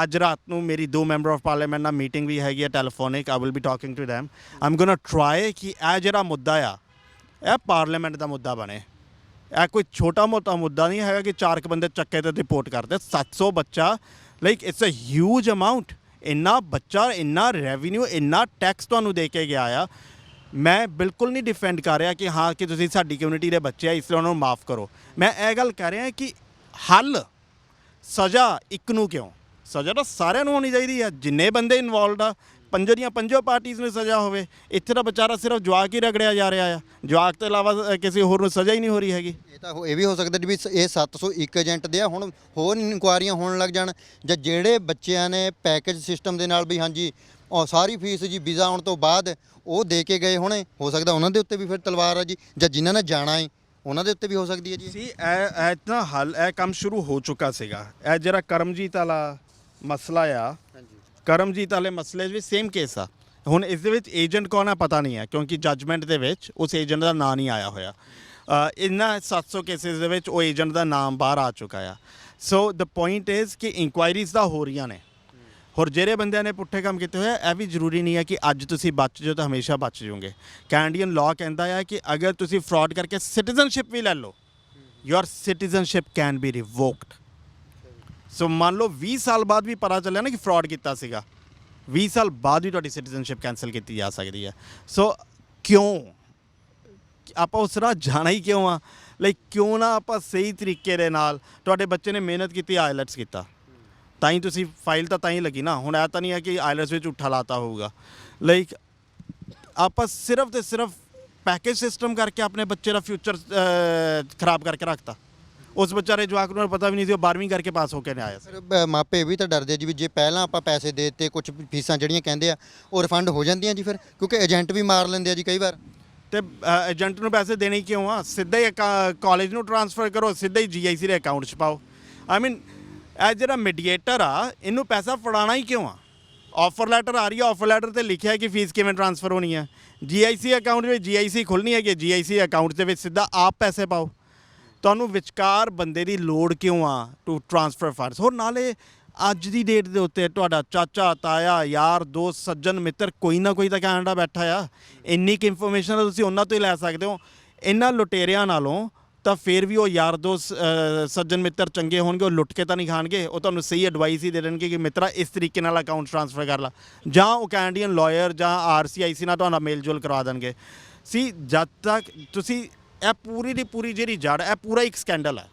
ਅੱਜ ਰਾਤ ਨੂੰ ਮੇਰੀ 2 ਮੈਂਬਰ ਆਫ ਪਾਰਲੀਮੈਂਟ ਨਾਲ ਮੀਟਿੰਗ ਵੀ ਹੈਗੀ ਆ, telephonic. I will be talking to them. I am gonna try ਕਿ ਇਹ ਜਿਹੜਾ ਮੁੱਦਾ ਆ, ਇਹ ਪਾਰਲੀਮੈਂਟ ਦਾ ਮੁੱਦਾ ਬਣੇ। ਇਹ ਕੋਈ ਛੋਟਾ ਮੋਟਾ ਮੁੱਦਾ ਨਹੀਂ ਹੈਗਾ ਕਿ 4 ਬੰਦੇ ਚੱਕੇ ਤੇ ਰਿਪੋਰਟ ਕਰਦੇ। 700 ਬੱਚਾ, like it's a huge amount. ਇੰਨਾ ਬੱਚਾ, ਇੰਨਾ ਰੈਵਨਿਊ, ਇੰਨਾ ਟੈਕਸ ਤੁਹਾਨੂੰ ਦੇ ਕੇ ਗਿਆ ਆ। ਮੈਂ ਬਿਲਕੁਲ ਨਹੀਂ ਡਿਫੈਂਡ ਕਰ ਰਿਹਾ ਕਿ ਹਾਂ ਕਿ ਤੁਸੀਂ ਸਾਡੀ ਕਮਿਊਨਿਟੀ ਦੇ ਬੱਚੇ ਆ ਇਸ ਲਈ ਉਹਨਾਂ ਨੂੰ ਮਾਫ ਕਰੋ। ਮੈਂ ਇਹ ਗੱਲ ਕਰ ਰਿਹਾ ਕਿ ਹੱਲ, ਸਜ਼ਾ ਇੱਕ ਨੂੰ ਕਿਉਂ? ਸਜ਼ਾ ਤਾਂ ਸਾਰਿਆਂ ਨੂੰ ਹੋਣੀ ਚਾਹੀਦੀ ਆ, ਜਿੰਨੇ ਬੰਦੇ ਇਨਵੋਲਵਡ ਆ। ਪੰਜੋ ਪਾਰਟੀਆਂ ਨੂੰ ਸਜ਼ਾ ਹੋਵੇ। ਇੱਥੇ ਤਾਂ ਵਿਚਾਰਾ ਸਿਰਫ ਜਵਾਕ ਹੀ ਰਗੜਿਆ ਜਾ ਰਿਹਾ ਆ, ਜਵਾਕ ਤੋਂ ਇਲਾਵਾ ਕਿਸੇ ਹੋਰ ਨੂੰ ਸਜ਼ਾ ਹੀ ਨਹੀਂ ਹੋ ਰਹੀ ਹੈਗੀ। ਇਹ ਵੀ ਹੋ ਸਕਦਾ ਜੀ ਵੀ ਇਹ 701 ਏਜੰਟ ਦੇ ਆ, ਹੁਣ ਹੋਰ ਇਨਕੁਆਇਰੀਆਂ ਹੋਣ ਲੱਗ ਜਾਣ, ਜਾਂ ਜਿਹੜੇ ਬੱਚਿਆਂ ਨੇ ਪੈਕੇਜ ਸਿਸਟਮ ਦੇ ਨਾਲ ਵੀ ਹਾਂਜੀ ਉਹ ਸਾਰੀ ਫੀਸ ਜੀ ਵੀਜ਼ਾ ਆਉਣ ਤੋਂ ਬਾਅਦ ਉਹ ਦੇ ਕੇ ਗਏ ਹੋਣੇ, ਹੋ ਸਕਦਾ ਉਹਨਾਂ ਦੇ ਉੱਤੇ ਵੀ ਫਿਰ ਤਲਵਾਰ ਆ ਜੀ, ਜਾਂ ਜਿਨ੍ਹਾਂ ਨੇ ਜਾਣਾ ਹੈ ਉਹਨਾਂ ਦੇ ਉੱਤੇ ਵੀ ਹੋ ਸਕਦੀ ਹੈ ਜੀ। ਇਹ ਤਾਂ ਹੱਲ, ਇਹ ਕੰਮ ਸ਼ੁਰੂ ਹੋ ਚੁੱਕਾ ਸੀਗਾ। ਇਹ ਜਿਹੜਾ ਕਰਮਜੀਤ ਵਾਲਾ ਮਸਲਾ ਆ, ਕਰਮਜੀਤ ਵਾਲੇ ਮਸਲੇ 'ਚ ਵੀ ਸੇਮ ਕੇਸ ਆ। ਹੁਣ ਇਸ ਦੇ ਵਿੱਚ ਏਜੰਟ ਕੌਣ ਆ ਪਤਾ ਨਹੀਂ ਹੈ, ਕਿਉਂਕਿ ਜੱਜਮੈਂਟ ਦੇ ਵਿੱਚ ਉਸ ਏਜੰਟ ਦਾ ਨਾਂ ਨਹੀਂ ਆਇਆ ਹੋਇਆ। ਇਹਨਾਂ 700 ਕੇਸਿਸ ਦੇ ਵਿੱਚ ਉਹ ਏਜੰਟ ਦਾ ਨਾਮ ਬਾਹਰ ਆ ਚੁੱਕਾ ਆ। ਸੋ ਦ ਪੁਆਇੰਟ ਇਜ਼ ਕਿ ਇਨਕੁਆਇਰੀਜ਼ ਤਾਂ ਹੋ ਰਹੀਆਂ ਨੇ। ਹੋਰ ਜਿਹੜੇ ਬੰਦਿਆਂ ਨੇ ਪੁੱਠੇ ਕੰਮ ਕੀਤੇ ਹੋਏ ਆ, ਇਹ ਵੀ ਜ਼ਰੂਰੀ ਨਹੀਂ ਹੈ ਕਿ ਅੱਜ ਤੁਸੀਂ ਬਚ ਜਾਓ ਤਾਂ ਹਮੇਸ਼ਾ ਬਚ ਜਾਓਗੇ। ਕੈਨੇਡੀਅਨ ਲਾਅ ਕਹਿੰਦਾ ਹੈ ਕਿ ਅਗਰ ਤੁਸੀਂ ਫਰਾਡ ਕਰਕੇ ਸਿਟੀਜ਼ਨਸ਼ਿਪ ਵੀ ਲੈ ਲਓ, ਯੋਰ ਸਿਟੀਜ਼ਨਸ਼ਿਪ ਕੈਨ ਬੀ ਰਿਵੋਕਡ। ਸੋ ਮੰਨ ਲਓ 20 ਸਾਲ ਬਾਅਦ ਵੀ ਪਤਾ ਚੱਲਿਆ ਨਾ ਕਿ ਫਰਾਡ ਕੀਤਾ ਸੀਗਾ, 20 ਸਾਲ ਬਾਅਦ ਵੀ ਤੁਹਾਡੀ ਸਿਟੀਜ਼ਨਸ਼ਿਪ ਕੈਂਸਲ ਕੀਤੀ ਜਾ ਸਕਦੀ ਹੈ। ਸੋ ਕਿਉਂ ਆਪਾਂ ਉਸ ਰਾਹ ਜਾਣਾ ਹੀ ਕਿਉਂ ਆ? ਲਾਈਕ ਕਿਉਂ ਨਾ ਆਪਾਂ ਸਹੀ ਤਰੀਕੇ ਦੇ ਨਾਲ, ਤੁਹਾਡੇ ਬੱਚੇ ਨੇ ਮਿਹਨਤ ਕੀਤੀ, ਆਈਲੈਟਸ ਕੀਤਾ, ਤਾਂ ਹੀ ਤੁਸੀਂ ਫਾਈਲ ਤਾਂ ਹੀ ਲੱਗੀ ਨਾ। ਹੁਣ ਇਹ ਤਾਂ ਨਹੀਂ ਹੈ ਕਿ ਆਈਲੈਟਸ ਵਿੱਚ ਝੂਠਾ ਲਾਤਾ ਹੋਊਗਾ। ਲਾਈਕ ਆਪਾਂ ਸਿਰਫ ਤੇ ਸਿਰਫ ਪੈਕੇਜ ਸਿਸਟਮ ਕਰਕੇ ਆਪਣੇ ਬੱਚੇ ਦਾ ਫਿਊਚਰ ਖਰਾਬ ਕਰਕੇ ਰੱਖਤਾ। ਉਸ ਵਿਚਾਰੇ ਜਵਾਕ ਨੂੰ ਪਤਾ ਵੀ ਨਹੀਂ ਸੀ, ਉਹ 12ਵੀਂ ਕਰਕੇ ਪਾਸ ਹੋ ਕੇ ਨਹੀਂ ਆਇਆ ਸੀ। ਫਿਰ ਮਾਪੇ ਵੀ ਤਾਂ ਡਰਦੇ ਜੀ ਵੀ ਜੇ ਪਹਿਲਾਂ ਆਪਾਂ ਪੈਸੇ ਦੇ ਦਿੱਤੇ, ਕੁਝ ਫੀਸਾਂ ਜਿਹੜੀਆਂ ਕਹਿੰਦੇ ਆ ਉਹ ਰਿਫੰਡ ਹੋ ਜਾਂਦੀਆਂ ਜੀ ਫਿਰ, ਕਿਉਂਕਿ ਏਜੰਟ ਵੀ ਮਾਰ ਲੈਂਦੇ ਆ ਜੀ ਕਈ ਵਾਰ। ਤੇ ਏਜੰਟ ਨੂੰ ਪੈਸੇ ਦੇਣੇ ਕਿਉਂ ਆ? ਸਿੱਧਾ ਹੀ ਕਾਲਜ ਨੂੰ ਟ੍ਰਾਂਸਫਰ ਕਰੋ, ਸਿੱਧਾ ਹੀ GIC ਦੇ ਅਕਾਊਂਟ 'ਚ ਪਾਓ। ਆਈ ਮੀਨ ਇਹ ਜਿਹੜਾ ਮੀਡੀਏਟਰ ਆ, ਇਹਨੂੰ ਪੈਸਾ ਫੜਾਉਣਾ ਹੀ ਕਿਉਂ ਆ? ਆਫਰ ਲੈਟਰ ਆ ਰਹੀ ਹੈ, ਆਫਰ ਲੈਟਰ ਤੇ ਲਿਖਿਆ ਹੈ ਕਿ ਫੀਸ ਕਿਵੇਂ ਟ੍ਰਾਂਸਫਰ ਹੋਣੀ ਹੈ। GIC ਅਕਾਊਂਟ ਵਿੱਚ GIC ਖੁੱਲ੍ਹਣੀ ਹੈਗੀ, GIC ਅਕਾਊਂਟ ਦੇ ਵਿੱਚ ਸਿੱਧਾ ਆਪ ਪੈਸੇ ਪਾਓ। ਤੁਹਾਨੂੰ ਵਿਚਕਾਰ ਬੰਦੇ ਦੀ ਲੋੜ ਕਿਉਂ ਆ ਟੂ ਟ੍ਰਾਂਸਫਰ ਫੰਡਸ? ਹੋਰ ਨਾਲੇ ਅੱਜ ਦੀ ਡੇਟ ਦੇ ਉੱਤੇ ਤੁਹਾਡਾ ਚਾਚਾ, ਤਾਇਆ, ਯਾਰ, ਦੋਸਤ, ਸੱਜਣ, ਮਿੱਤਰ ਕੋਈ ਨਾ ਕੋਈ ਤਾਂ ਕੈਨੇਡਾ ਬੈਠਾ ਆ। ਇੰਨੀ ਕੁ ਇਨਫੋਰਮੇਸ਼ਨ ਤੁਸੀਂ ਉਹਨਾਂ ਤੋਂ ਹੀ ਲੈ ਸਕਦੇ ਹੋ। ਇਹਨਾਂ ਲੁਟੇਰਿਆਂ ਨਾਲੋਂ ਤਾਂ ਫਿਰ ਵੀ ਉਹ ਯਾਰ ਦੋਸਤ, ਸੱਜਣ ਮਿੱਤਰ ਚੰਗੇ ਹੋਣਗੇ, ਉਹ ਲੁੱਟ ਕੇ ਤਾਂ ਨਹੀਂ ਖਾਣਗੇ। ਉਹ ਤੁਹਾਨੂੰ ਸਹੀ ਐਡਵਾਈਸ ਹੀ ਦੇ ਦੇਣਗੇ ਕਿ ਮਿੱਤਰਾ ਇਸ ਤਰੀਕੇ ਨਾਲ ਅਕਾਊਂਟ ਟ੍ਰਾਂਸਫਰ ਕਰ ਲਾ, ਜਾਂ ਉਹ ਕੈਨੇਡੀਅਨ ਲਾਇਰ ਜਾਂ RCIC ਨਾਲ ਤੁਹਾਡਾ ਮੇਲ ਜੋਲ ਕਰਵਾ ਦੇਣਗੇ। ਸੀ ਜਦ ਤੱਕ ਤੁਸੀਂ ਇਹ ਪੂਰੀ ਦੀ ਪੂਰੀ ਜਿਹੜੀ ਜੜ, ਇਹ ਪੂਰਾ ਇੱਕ ਸਕੈਂਡਲ ਹੈ।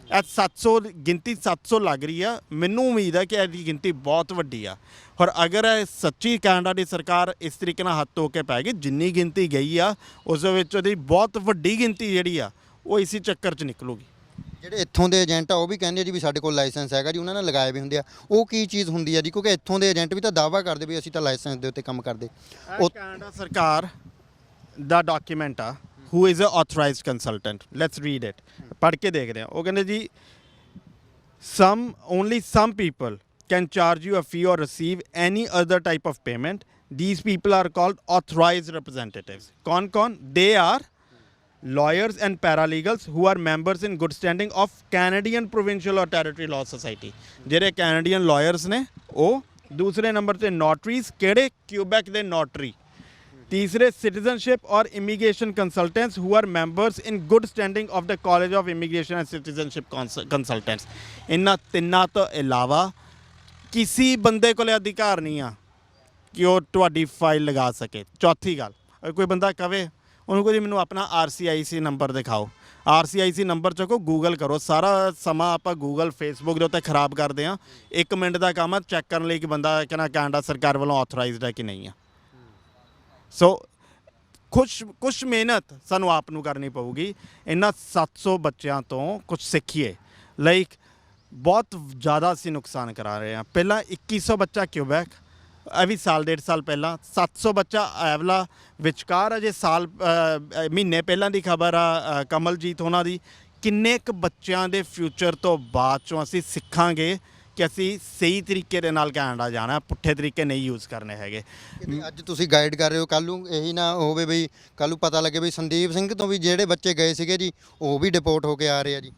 ਇਹ 700 ਗਿਣਤੀ 700 ਲੱਗ ਰਹੀ ਆ। ਮੈਨੂੰ ਉਮੀਦ ਹੈ ਕਿ ਇਹਦੀ ਗਿਣਤੀ ਬਹੁਤ ਵੱਡੀ ਆ। ਔਰ ਅਗਰ ਇਹ ਸੱਚੀ ਕੈਨੇਡਾ ਦੀ ਸਰਕਾਰ ਇਸ ਤਰੀਕੇ ਨਾਲ ਹੱਥ ਧੋ ਕੇ ਪੈ ਗਈ, ਜਿੰਨੀ ਗਿਣਤੀ ਗਈ ਆ ਉਸ ਦੇ ਵਿੱਚ ਉਹਦੀ ਬਹੁਤ ਵੱਡੀ ਗਿਣਤੀ ਜਿਹੜੀ ਆ ਉਹ ਇਸੇ ਚੱਕਰ 'ਚ ਨਿਕਲੂਗੀ। ਜਿਹੜੇ ਇੱਥੋਂ ਦੇ ਏਜੰਟ ਆ ਉਹ ਵੀ ਕਹਿੰਦੇ ਆ ਜੀ ਵੀ ਸਾਡੇ ਕੋਲ ਲਾਇਸੈਂਸ ਹੈਗਾ ਜੀ, ਉਹਨਾਂ ਨੇ ਲਗਾਏ ਵੀ ਹੁੰਦੇ ਆ। ਉਹ ਕੀ ਚੀਜ਼ ਹੁੰਦੀ ਆ ਜੀ? ਕਿਉਂਕਿ ਇੱਥੋਂ ਦੇ ਏਜੰਟ ਵੀ ਤਾਂ ਦਾਅਵਾ ਕਰਦੇ ਵੀ ਅਸੀਂ ਤਾਂ ਲਾਇਸੈਂਸ ਦੇ ਉੱਤੇ ਕੰਮ ਕਰਦੇ। ਉਹ ਕੈਨੇਡਾ ਸਰਕਾਰ ਦਾ ਡਾਕੂਮੈਂਟ ਆ, who is a authorized consultant. Let's read it. ਪੜ੍ਹ ਕੇ ਦੇਖਦੇ ਹਾਂ। ਉਹ ਕਹਿੰਦੇ ਜੀ only some people can charge you a fee or receive any other type of payment. These people are called authorized representatives. कौन? They are lawyers and paralegals who are members in good standing of Canadian Provincial or Territory Law Society. ਜਿਹੜੇ Canadian lawyers ਨੇ ਉਹ। ਦੂਸਰੇ number ਤੇ notaries, ਕਿਹੜੇ? Quebec ਦੇ notary। तीसरे citizenship और immigration consultants who are members in good standing of the college of immigration and citizenship consultants. इन्ना तिन्ना तो इलावा किसी बंदे को अधिकार नहीं आ कि वो तुहाडी फाइल लगा सके। चौथी गल, अगर कोई बंदा कहे उन्होंने को जी मैनू अपना RCIC नंबर दिखाओ, RCIC नंबर चुको, गूगल करो। सारा समा आप गूगल फेसबुक के उत्ते खराब करते हैं। 1 मिनट का काम है चैक करने कि बंदा कहना कैनेडा सरकार वालों ऑथोराइज्ड है कि नहीं है। सो ਕੁਛ ਮਿਹਨਤ ਸਾਨੂੰ ਆਪ ਨੂੰ ਕਰਨੀ ਪਊਗੀ। ਇਹਨਾਂ 700 ਬੱਚਿਆਂ ਤੋਂ ਕੁਝ ਸਿੱਖੀਏ। ਲਾਈਕ ਬਹੁਤ ਜ਼ਿਆਦਾ ਅਸੀਂ ਨੁਕਸਾਨ ਕਰਾ ਰਹੇ ਹਾਂ। ਪਹਿਲਾਂ 2100 ਬੱਚਾ ਕਿਊਬੈਕ, ਇਹ ਵੀ ਸਾਲ 1.5 ਸਾਲ ਪਹਿਲਾਂ। 700 ਬੱਚਾ ਐਵਲਾ ਵਿਚਕਾਰ ਅਜੇ ਸਾਲ ਮਹੀਨੇ ਪਹਿਲਾਂ ਦੀ ਖਬਰ ਆ ਕਮਲਜੀਤ ਉਹਨਾਂ ਦੀ। ਕਿੰਨੇ ਕੁ ਬੱਚਿਆਂ ਦੇ ਫਿਊਚਰ ਤੋਂ ਬਾਅਦ 'ਚੋਂ ਅਸੀਂ ਸਿੱਖਾਂਗੇ ਕਿ ਅਸੀਂ ਸਹੀ ਤਰੀਕੇ ਦੇ ਨਾਲ ਕੈਨੇਡਾ ਜਾਣਾ, ਪੁੱਠੇ ਤਰੀਕੇ ਨਹੀਂ ਯੂਜ਼ ਕਰਨੇ ਹੈਗੇ। ਅੱਜ ਤੁਸੀਂ ਗਾਈਡ ਕਰ ਰਹੇ ਹੋ, ਕੱਲ੍ਹ ਨੂੰ ਇਹੀ ਨਾ ਹੋਵੇ ਬਈ ਕੱਲ੍ਹ ਨੂੰ ਪਤਾ ਲੱਗੇ ਬਈ ਸੰਦੀਪ ਸਿੰਘ ਤੋਂ ਵੀ ਜਿਹੜੇ ਬੱਚੇ ਗਏ ਸੀਗੇ ਜੀ ਉਹ ਵੀ ਡਿਪੋਰਟ ਹੋ ਕੇ ਆ ਰਹੇ ਆ ਜੀ।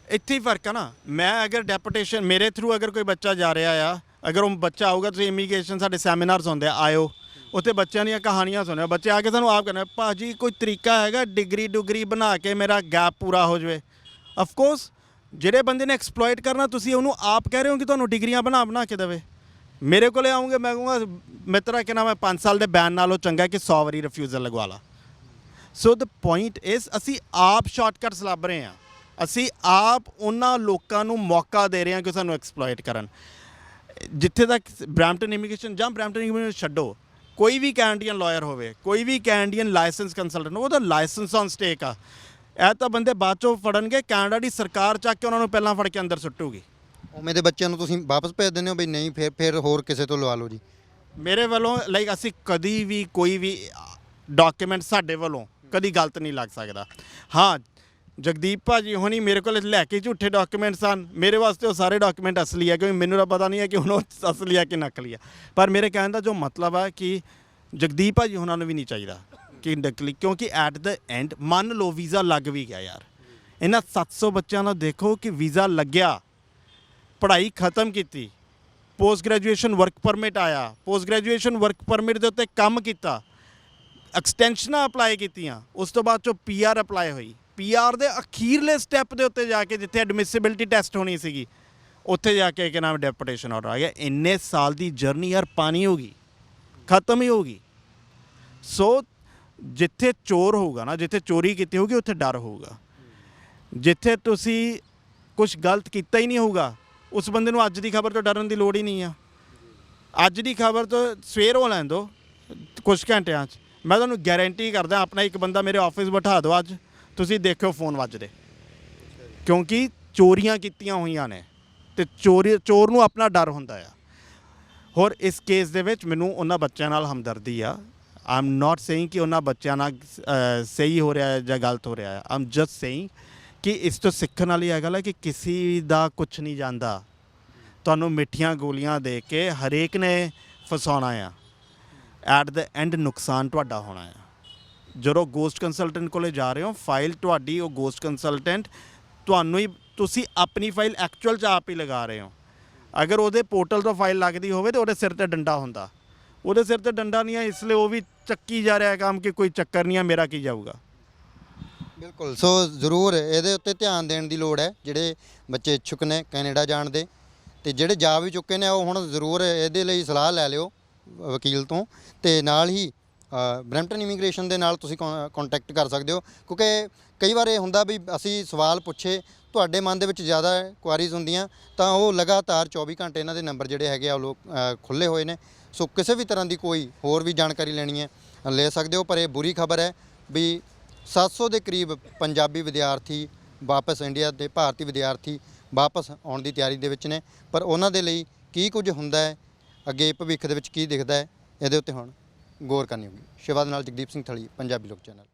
ਇੱਥੇ ਹੀ ਫਰਕ ਆ ਨਾ। ਮੈਂ ਅਗਰ ਡੈਪੂਟੇਸ਼ਨ ਮੇਰੇ ਥਰੂ ਅਗਰ ਕੋਈ ਬੱਚਾ ਜਾ ਰਿਹਾ ਆ, ਅਗਰ ਉਹ ਬੱਚਾ ਆਊਗਾ, ਤੁਸੀਂ ਇਮੀਗ੍ਰੇਸ਼ਨ ਸਾਡੇ ਸੈਮੀਨਾਰਸ ਹੁੰਦੇ ਆ, ਆਇਓ ਉੱਥੇ ਬੱਚਿਆਂ ਦੀਆਂ ਕਹਾਣੀਆਂ ਸੁਣਿਓ। ਬੱਚੇ ਆ ਕੇ ਸਾਨੂੰ ਆਪ ਕਹਿੰਦੇ ਭਾਜੀ ਕੋਈ ਤਰੀਕਾ ਹੈਗਾ ਡਿਗਰੀ ਬਣਾ ਕੇ ਮੇਰਾ ਗੈਪ ਪੂਰਾ ਹੋ ਜਾਵੇ। ਅਫਕੋਰਸ ਜਿਹੜੇ ਬੰਦੇ ਨੇ ਐਕਸਪਲੋਇਟ ਕਰਨਾ, ਤੁਸੀਂ ਉਹਨੂੰ ਆਪ ਕਹਿ ਰਹੇ ਹੋ ਕਿ ਤੁਹਾਨੂੰ ਡਿਗਰੀਆਂ ਬਣਾ ਕੇ ਦੇਵੇ। ਮੇਰੇ ਕੋਲੇ ਆਉਂਗੇ, ਮੈਂ ਕਹੂੰਗਾ ਮਿੱਤਰਾ ਕਿ ਨਾ ਮੈਂ 5 ਸਾਲ ਦੇ ਬੈਨ ਨਾਲੋਂ ਚੰਗਾ ਕਿ 100 ਵਾਰੀ ਰਿਫਿਊਜ਼ਲ ਲਗਵਾ ਲਾ। ਸੋ ਦ ਪੁਆਇੰਟ ਇਜ਼ ਅਸੀਂ ਆਪ ਸ਼ਾਰਟਕਟਸ ਲੱਭ ਰਹੇ ਹਾਂ। ਅਸੀਂ ਆਪ ਉਹਨਾਂ ਲੋਕਾਂ ਨੂੰ ਮੌਕਾ ਦੇ ਰਹੇ ਹਾਂ ਕਿ ਸਾਨੂੰ ਐਕਸਪਲੋਇਟ ਕਰਨ। ਜਿੱਥੇ ਤੱਕ ਬਰੈਂਪਟਨ ਇਮੀਗ੍ਰੇਸ਼ਨ ਜਾਂ ਬਰੈਂਪਟਨ ਇਮੀਗ੍ਰੇਸ਼ਨ ਛੱਡੋ, ਕੋਈ ਵੀ ਕੈਨੇਡੀਅਨ ਲਾਇਰ ਹੋਵੇ, ਕੋਈ ਵੀ ਕੈਨੇਡੀਅਨ ਲਾਇਸੈਂਸ ਕੰਸਲਟੈਂਟ, ਉਹਦਾ ਲਾਇਸੈਂਸ ਔਨ ਸਟੇਕ ਆ। ਇਹ ਤਾਂ ਬੰਦੇ ਬਾਅਦ 'ਚੋਂ ਫੜਨਗੇ, ਕੈਨੇਡਾ ਦੀ ਸਰਕਾਰ ਚੱਕ ਕੇ ਉਹਨਾਂ ਨੂੰ ਪਹਿਲਾਂ ਫੜ ਕੇ ਅੰਦਰ ਸੁੱਟੂਗੀ। ਉਵੇਂ ਦੇ ਬੱਚਿਆਂ ਨੂੰ ਤੁਸੀਂ ਵਾਪਸ ਭੇਜ ਦਿੰਦੇ ਹੋ ਬਈ ਨਹੀਂ ਫਿਰ ਹੋਰ ਕਿਸੇ ਤੋਂ ਲਵਾ ਲਓ ਜੀ? ਮੇਰੇ ਵੱਲੋਂ ਲਾਈਕ ਅਸੀਂ ਕਦੀ ਵੀ ਕੋਈ ਵੀ ਡਾਕੂਮੈਂਟ ਸਾਡੇ ਵੱਲੋਂ ਕਦੀ ਗਲਤ ਨਹੀਂ ਲੱਗ ਸਕਦਾ। ਹਾਂ, ਜਗਦੀਪ ਭਾਜੀ ਹੋਣੀ ਮੇਰੇ ਕੋਲ ਲੈ ਕੇ ਝੂਠੇ ਡਾਕੂਮੈਂਟ ਸਨ, ਮੇਰੇ ਵਾਸਤੇ ਉਹ ਸਾਰੇ ਡਾਕੂਮੈਂਟ ਅਸਲੀ ਹੈ, ਕਿਉਂਕਿ ਮੈਨੂੰ ਤਾਂ ਪਤਾ ਨਹੀਂ ਹੈ ਕਿ ਹੁਣ ਉਹ ਅਸਲੀ ਹੈ ਕਿ ਨਕਲੀ ਹੈ। ਪਰ ਮੇਰੇ ਕਹਿਣ ਦਾ ਜੋ ਮਤਲਬ ਹੈ ਕਿ ਜਗਦੀਪ ਭਾਜੀ ਉਹਨਾਂ ਨੂੰ ਵੀ ਨਹੀਂ ਚਾਹੀਦਾ ਕਿ ਨਕਲੀ, ਕਿਉਂਕਿ ਐਟ ਦ ਐਂਡ ਮੰਨ ਲਓ ਵੀਜ਼ਾ ਲੱਗ ਵੀ ਗਿਆ ਯਾਰ, ਇਹਨਾਂ 700 ਬੱਚਿਆਂ ਨੂੰ ਦੇਖੋ ਕਿ ਵੀਜ਼ਾ ਲੱਗਿਆ, ਪੜ੍ਹਾਈ ਖਤਮ ਕੀਤੀ, ਪੋਸਟ ਗ੍ਰੈਜੂਏਸ਼ਨ ਵਰਕ ਪਰਮਿਟ ਆਇਆ, ਪੋਸਟ ਗ੍ਰੈਜੂਏਸ਼ਨ ਵਰਕ ਪਰਮਿਟ ਦੇ ਉੱਤੇ ਕੰਮ ਕੀਤਾ, ਐਕਸਟੈਂਸ਼ਨਾਂ ਅਪਲਾਈ ਕੀਤੀਆਂ, ਉਸ ਤੋਂ ਬਾਅਦ ਚੋਂ ਪੀਆਰ ਅਪਲਾਈ ਹੋਈ। ਪੀਆਰ ਦੇ ਅਖੀਰਲੇ ਸਟੈਪ ਦੇ ਉੱਤੇ ਜਾ ਕੇ ਜਿੱਥੇ ਐਡਮਿਸਿਬਿਲਿਟੀ ਟੈਸਟ ਹੋਣੀ ਸੀਗੀ, ਉੱਥੇ ਜਾ ਕੇ ਕਿ ਨਾਮ ਡੈਪੂਟੇਸ਼ਨ ਆਰਡਰ ਆ ਗਿਆ। ਇੰਨੇ ਸਾਲ ਦੀ ਜਰਨੀ ਯਾਰ ਪਾਣੀ ਹੋ ਗਈ, ਖਤਮ ਹੀ ਹੋ ਗਈ। ਸੋ ਜਿੱਥੇ ਚੋਰ ਹੋਊਗਾ ਨਾ, ਜਿੱਥੇ ਚੋਰੀ ਕੀਤੀ ਹੋਊਗੀ ਉੱਥੇ ਡਰ ਹੋਊਗਾ। ਜਿੱਥੇ ਤੁਸੀਂ ਕੁਝ ਗਲਤ ਕੀਤਾ ਹੀ ਨਹੀਂ ਹੋਊਗਾ, ਉਸ ਬੰਦੇ ਨੂੰ ਅੱਜ ਦੀ ਖਬਰ ਤੋਂ ਡਰਨ ਦੀ ਲੋੜ ਹੀ ਨਹੀਂ ਆ। ਅੱਜ ਦੀ ਖਬਰ ਤੋਂ ਸਵੇਰ ਹੋ ਲੈਣ ਦਿਓ ਕੁਝ ਘੰਟਿਆਂ 'ਚ, ਮੈਂ ਤੁਹਾਨੂੰ ਗਾਰੰਟੀ ਕਰਦਾ, ਆਪਣਾ ਇੱਕ ਬੰਦਾ ਮੇਰੇ ਆਫਿਸ ਬਿਠਾ ਦਿਓ, ਅੱਜ ਤੁਸੀਂ ਦੇਖਿਓ ਫੋਨ ਵੱਜਦੇ, ਕਿਉਂਕਿ ਚੋਰੀਆਂ ਕੀਤੀਆਂ ਹੋਈਆਂ ਨੇ ਤੇ ਚੋਰ ਨੂੰ ਆਪਣਾ ਡਰ ਹੁੰਦਾ ਆ। ਹੋਰ ਇਸ ਕੇਸ ਦੇ ਵਿੱਚ ਮੈਨੂੰ ਉਹਨਾਂ ਬੱਚਿਆਂ ਨਾਲ ਹਮਦਰਦੀ ਆ। ਆਈ ਐਮ ਨਾਟ ਸੇਇੰਗ ਕਿ ਉਹਨਾਂ ਬੱਚਿਆਂ ਨਾਲ ਸਹੀ ਹੋ ਰਿਹਾ ਹੈ ਜਾਂ ਗਲਤ ਹੋ ਰਿਹਾ ਹੈ। ਆਈ ਐਮ ਜਸਟ ਸੇਇੰਗ ਕਿ ਇਸ ਤੋਂ ਸਿੱਖਣ ਵਾਲੀ ਇਹ ਗੱਲ ਹੈ ਕਿ ਕਿਸੇ ਦਾ ਕੁਝ ਨਹੀਂ ਜਾਂਦਾ। ਤੁਹਾਨੂੰ ਮਿੱਠੀਆਂ ਗੋਲੀਆਂ ਦੇ ਕੇ ਹਰੇਕ ਨੇ ਫਸਾਉਣਾ ਆ, ਐਟ ਦ ਐਂਡ ਨੁਕਸਾਨ ਤੁਹਾਡਾ ਹੋਣਾ ਆ। ਜਦੋਂ ਗੋਸਟ ਕੰਸਲਟੈਂਟ ਕੋਲੇ ਜਾ ਰਹੇ ਹੋ, ਫਾਈਲ ਤੁਹਾਡੀ, ਉਹ ਗੋਸਟ ਕੰਸਲਟੈਂਟ ਤੁਹਾਨੂੰ ਹੀ, ਤੁਸੀਂ ਆਪਣੀ ਫਾਈਲ ਐਕਚੁਅਲ 'ਚ ਆਪ ਹੀ ਲਗਾ ਰਹੇ ਹੋ। ਅਗਰ ਉਹਦੇ ਪੋਰਟਲ ਤੋਂ ਫਾਈਲ ਲੱਗਦੀ ਹੋਵੇ ਤਾਂ ਉਹਦੇ ਸਿਰ ਤੇ ਡੰਡਾ ਹੁੰਦਾ, ਉਹਦੇ ਸਿਰ ਤੇ ਡੰਡਾ ਨਹੀਂ ਹੈ, ਇਸ ਲਈ ਉਹ ਵੀ ਚੱਕੀ ਜਾ ਰਿਹਾ ਕੰਮ ਕਿ ਕੋਈ ਚੱਕਰ ਨਹੀਂ ਆ, ਮੇਰਾ ਕੀ ਜਾਊਗਾ। ਬਿਲਕੁਲ। ਸੋ ਜ਼ਰੂਰ ਇਹਦੇ ਉੱਤੇ ਧਿਆਨ ਦੇਣ ਦੀ ਲੋੜ ਹੈ। ਜਿਹੜੇ ਬੱਚੇ ਇੱਛੁਕ ਨੇ ਕੈਨੇਡਾ ਜਾਣ ਦੇ, ਤੇ ਜਿਹੜੇ ਜਾ ਵੀ ਚੁੱਕੇ ਨੇ, ਉਹ ਹੁਣ ਜ਼ਰੂਰ ਇਹਦੇ ਲਈ ਸਲਾਹ ਲੈ ਲਿਓ ਵਕੀਲ ਤੋਂ, ਤੇ ਨਾਲ ਹੀ ਬਰੈਂਪਟਨ ਇਮੀਗ੍ਰੇਸ਼ਨ ਦੇ ਨਾਲ ਤੁਸੀਂ ਕੰਟੈਕਟ ਕਰ ਸਕਦੇ ਹੋ। ਕਿਉਂਕਿ ਕਈ ਵਾਰ ਇਹ ਹੁੰਦਾ ਵੀ ਅਸੀਂ ਸਵਾਲ ਪੁੱਛੇ, ਤੁਹਾਡੇ ਮਨ ਦੇ ਵਿੱਚ ਜ਼ਿਆਦਾ ਕੁਆਰੀਜ਼ ਹੁੰਦੀਆਂ, ਤਾਂ ਉਹ ਲਗਾਤਾਰ 24 ਘੰਟੇ ਇਹਨਾਂ ਦੇ ਨੰਬਰ ਜਿਹੜੇ ਹੈਗੇ ਆ ਉਹ ਲੋਕ ਖੁੱਲ੍ਹੇ ਹੋਏ ਨੇ। ਸੋ ਕਿਸੇ ਵੀ ਤਰ੍ਹਾਂ ਦੀ ਕੋਈ ਹੋਰ ਵੀ ਜਾਣਕਾਰੀ ਲੈਣੀ ਹੈ ਲੈ ਸਕਦੇ ਹੋ। ਪਰ ਇਹ ਬੁਰੀ ਖਬਰ ਹੈ ਵੀ 700 ਦੇ ਕਰੀਬ ਪੰਜਾਬੀ ਵਿਦਿਆਰਥੀ ਵਾਪਸ ਇੰਡੀਆ ਦੇ, ਭਾਰਤੀ ਵਿਦਿਆਰਥੀ ਵਾਪਸ ਆਉਣ ਦੀ ਤਿਆਰੀ ਦੇ ਵਿੱਚ ਨੇ। ਪਰ ਉਹਨਾਂ ਦੇ ਲਈ ਕੀ ਕੁਝ ਹੁੰਦਾ ਹੈ ਅੱਗੇ, ਭਵਿੱਖ ਦੇ ਵਿੱਚ ਕੀ ਦਿਖਦਾ ਹੈ, ਇਹਦੇ ਉੱਤੇ ਹੁਣ ਗੌਰ ਕਰਨੀ ਹੋਊਗੀ। ਸ਼ਿਵਾ ਦੇ ਨਾਲ ਜਗਦੀਪ ਸਿੰਘ ਥਲੀ, ਪੰਜਾਬੀ ਲੋਕ ਚੈਨਲ।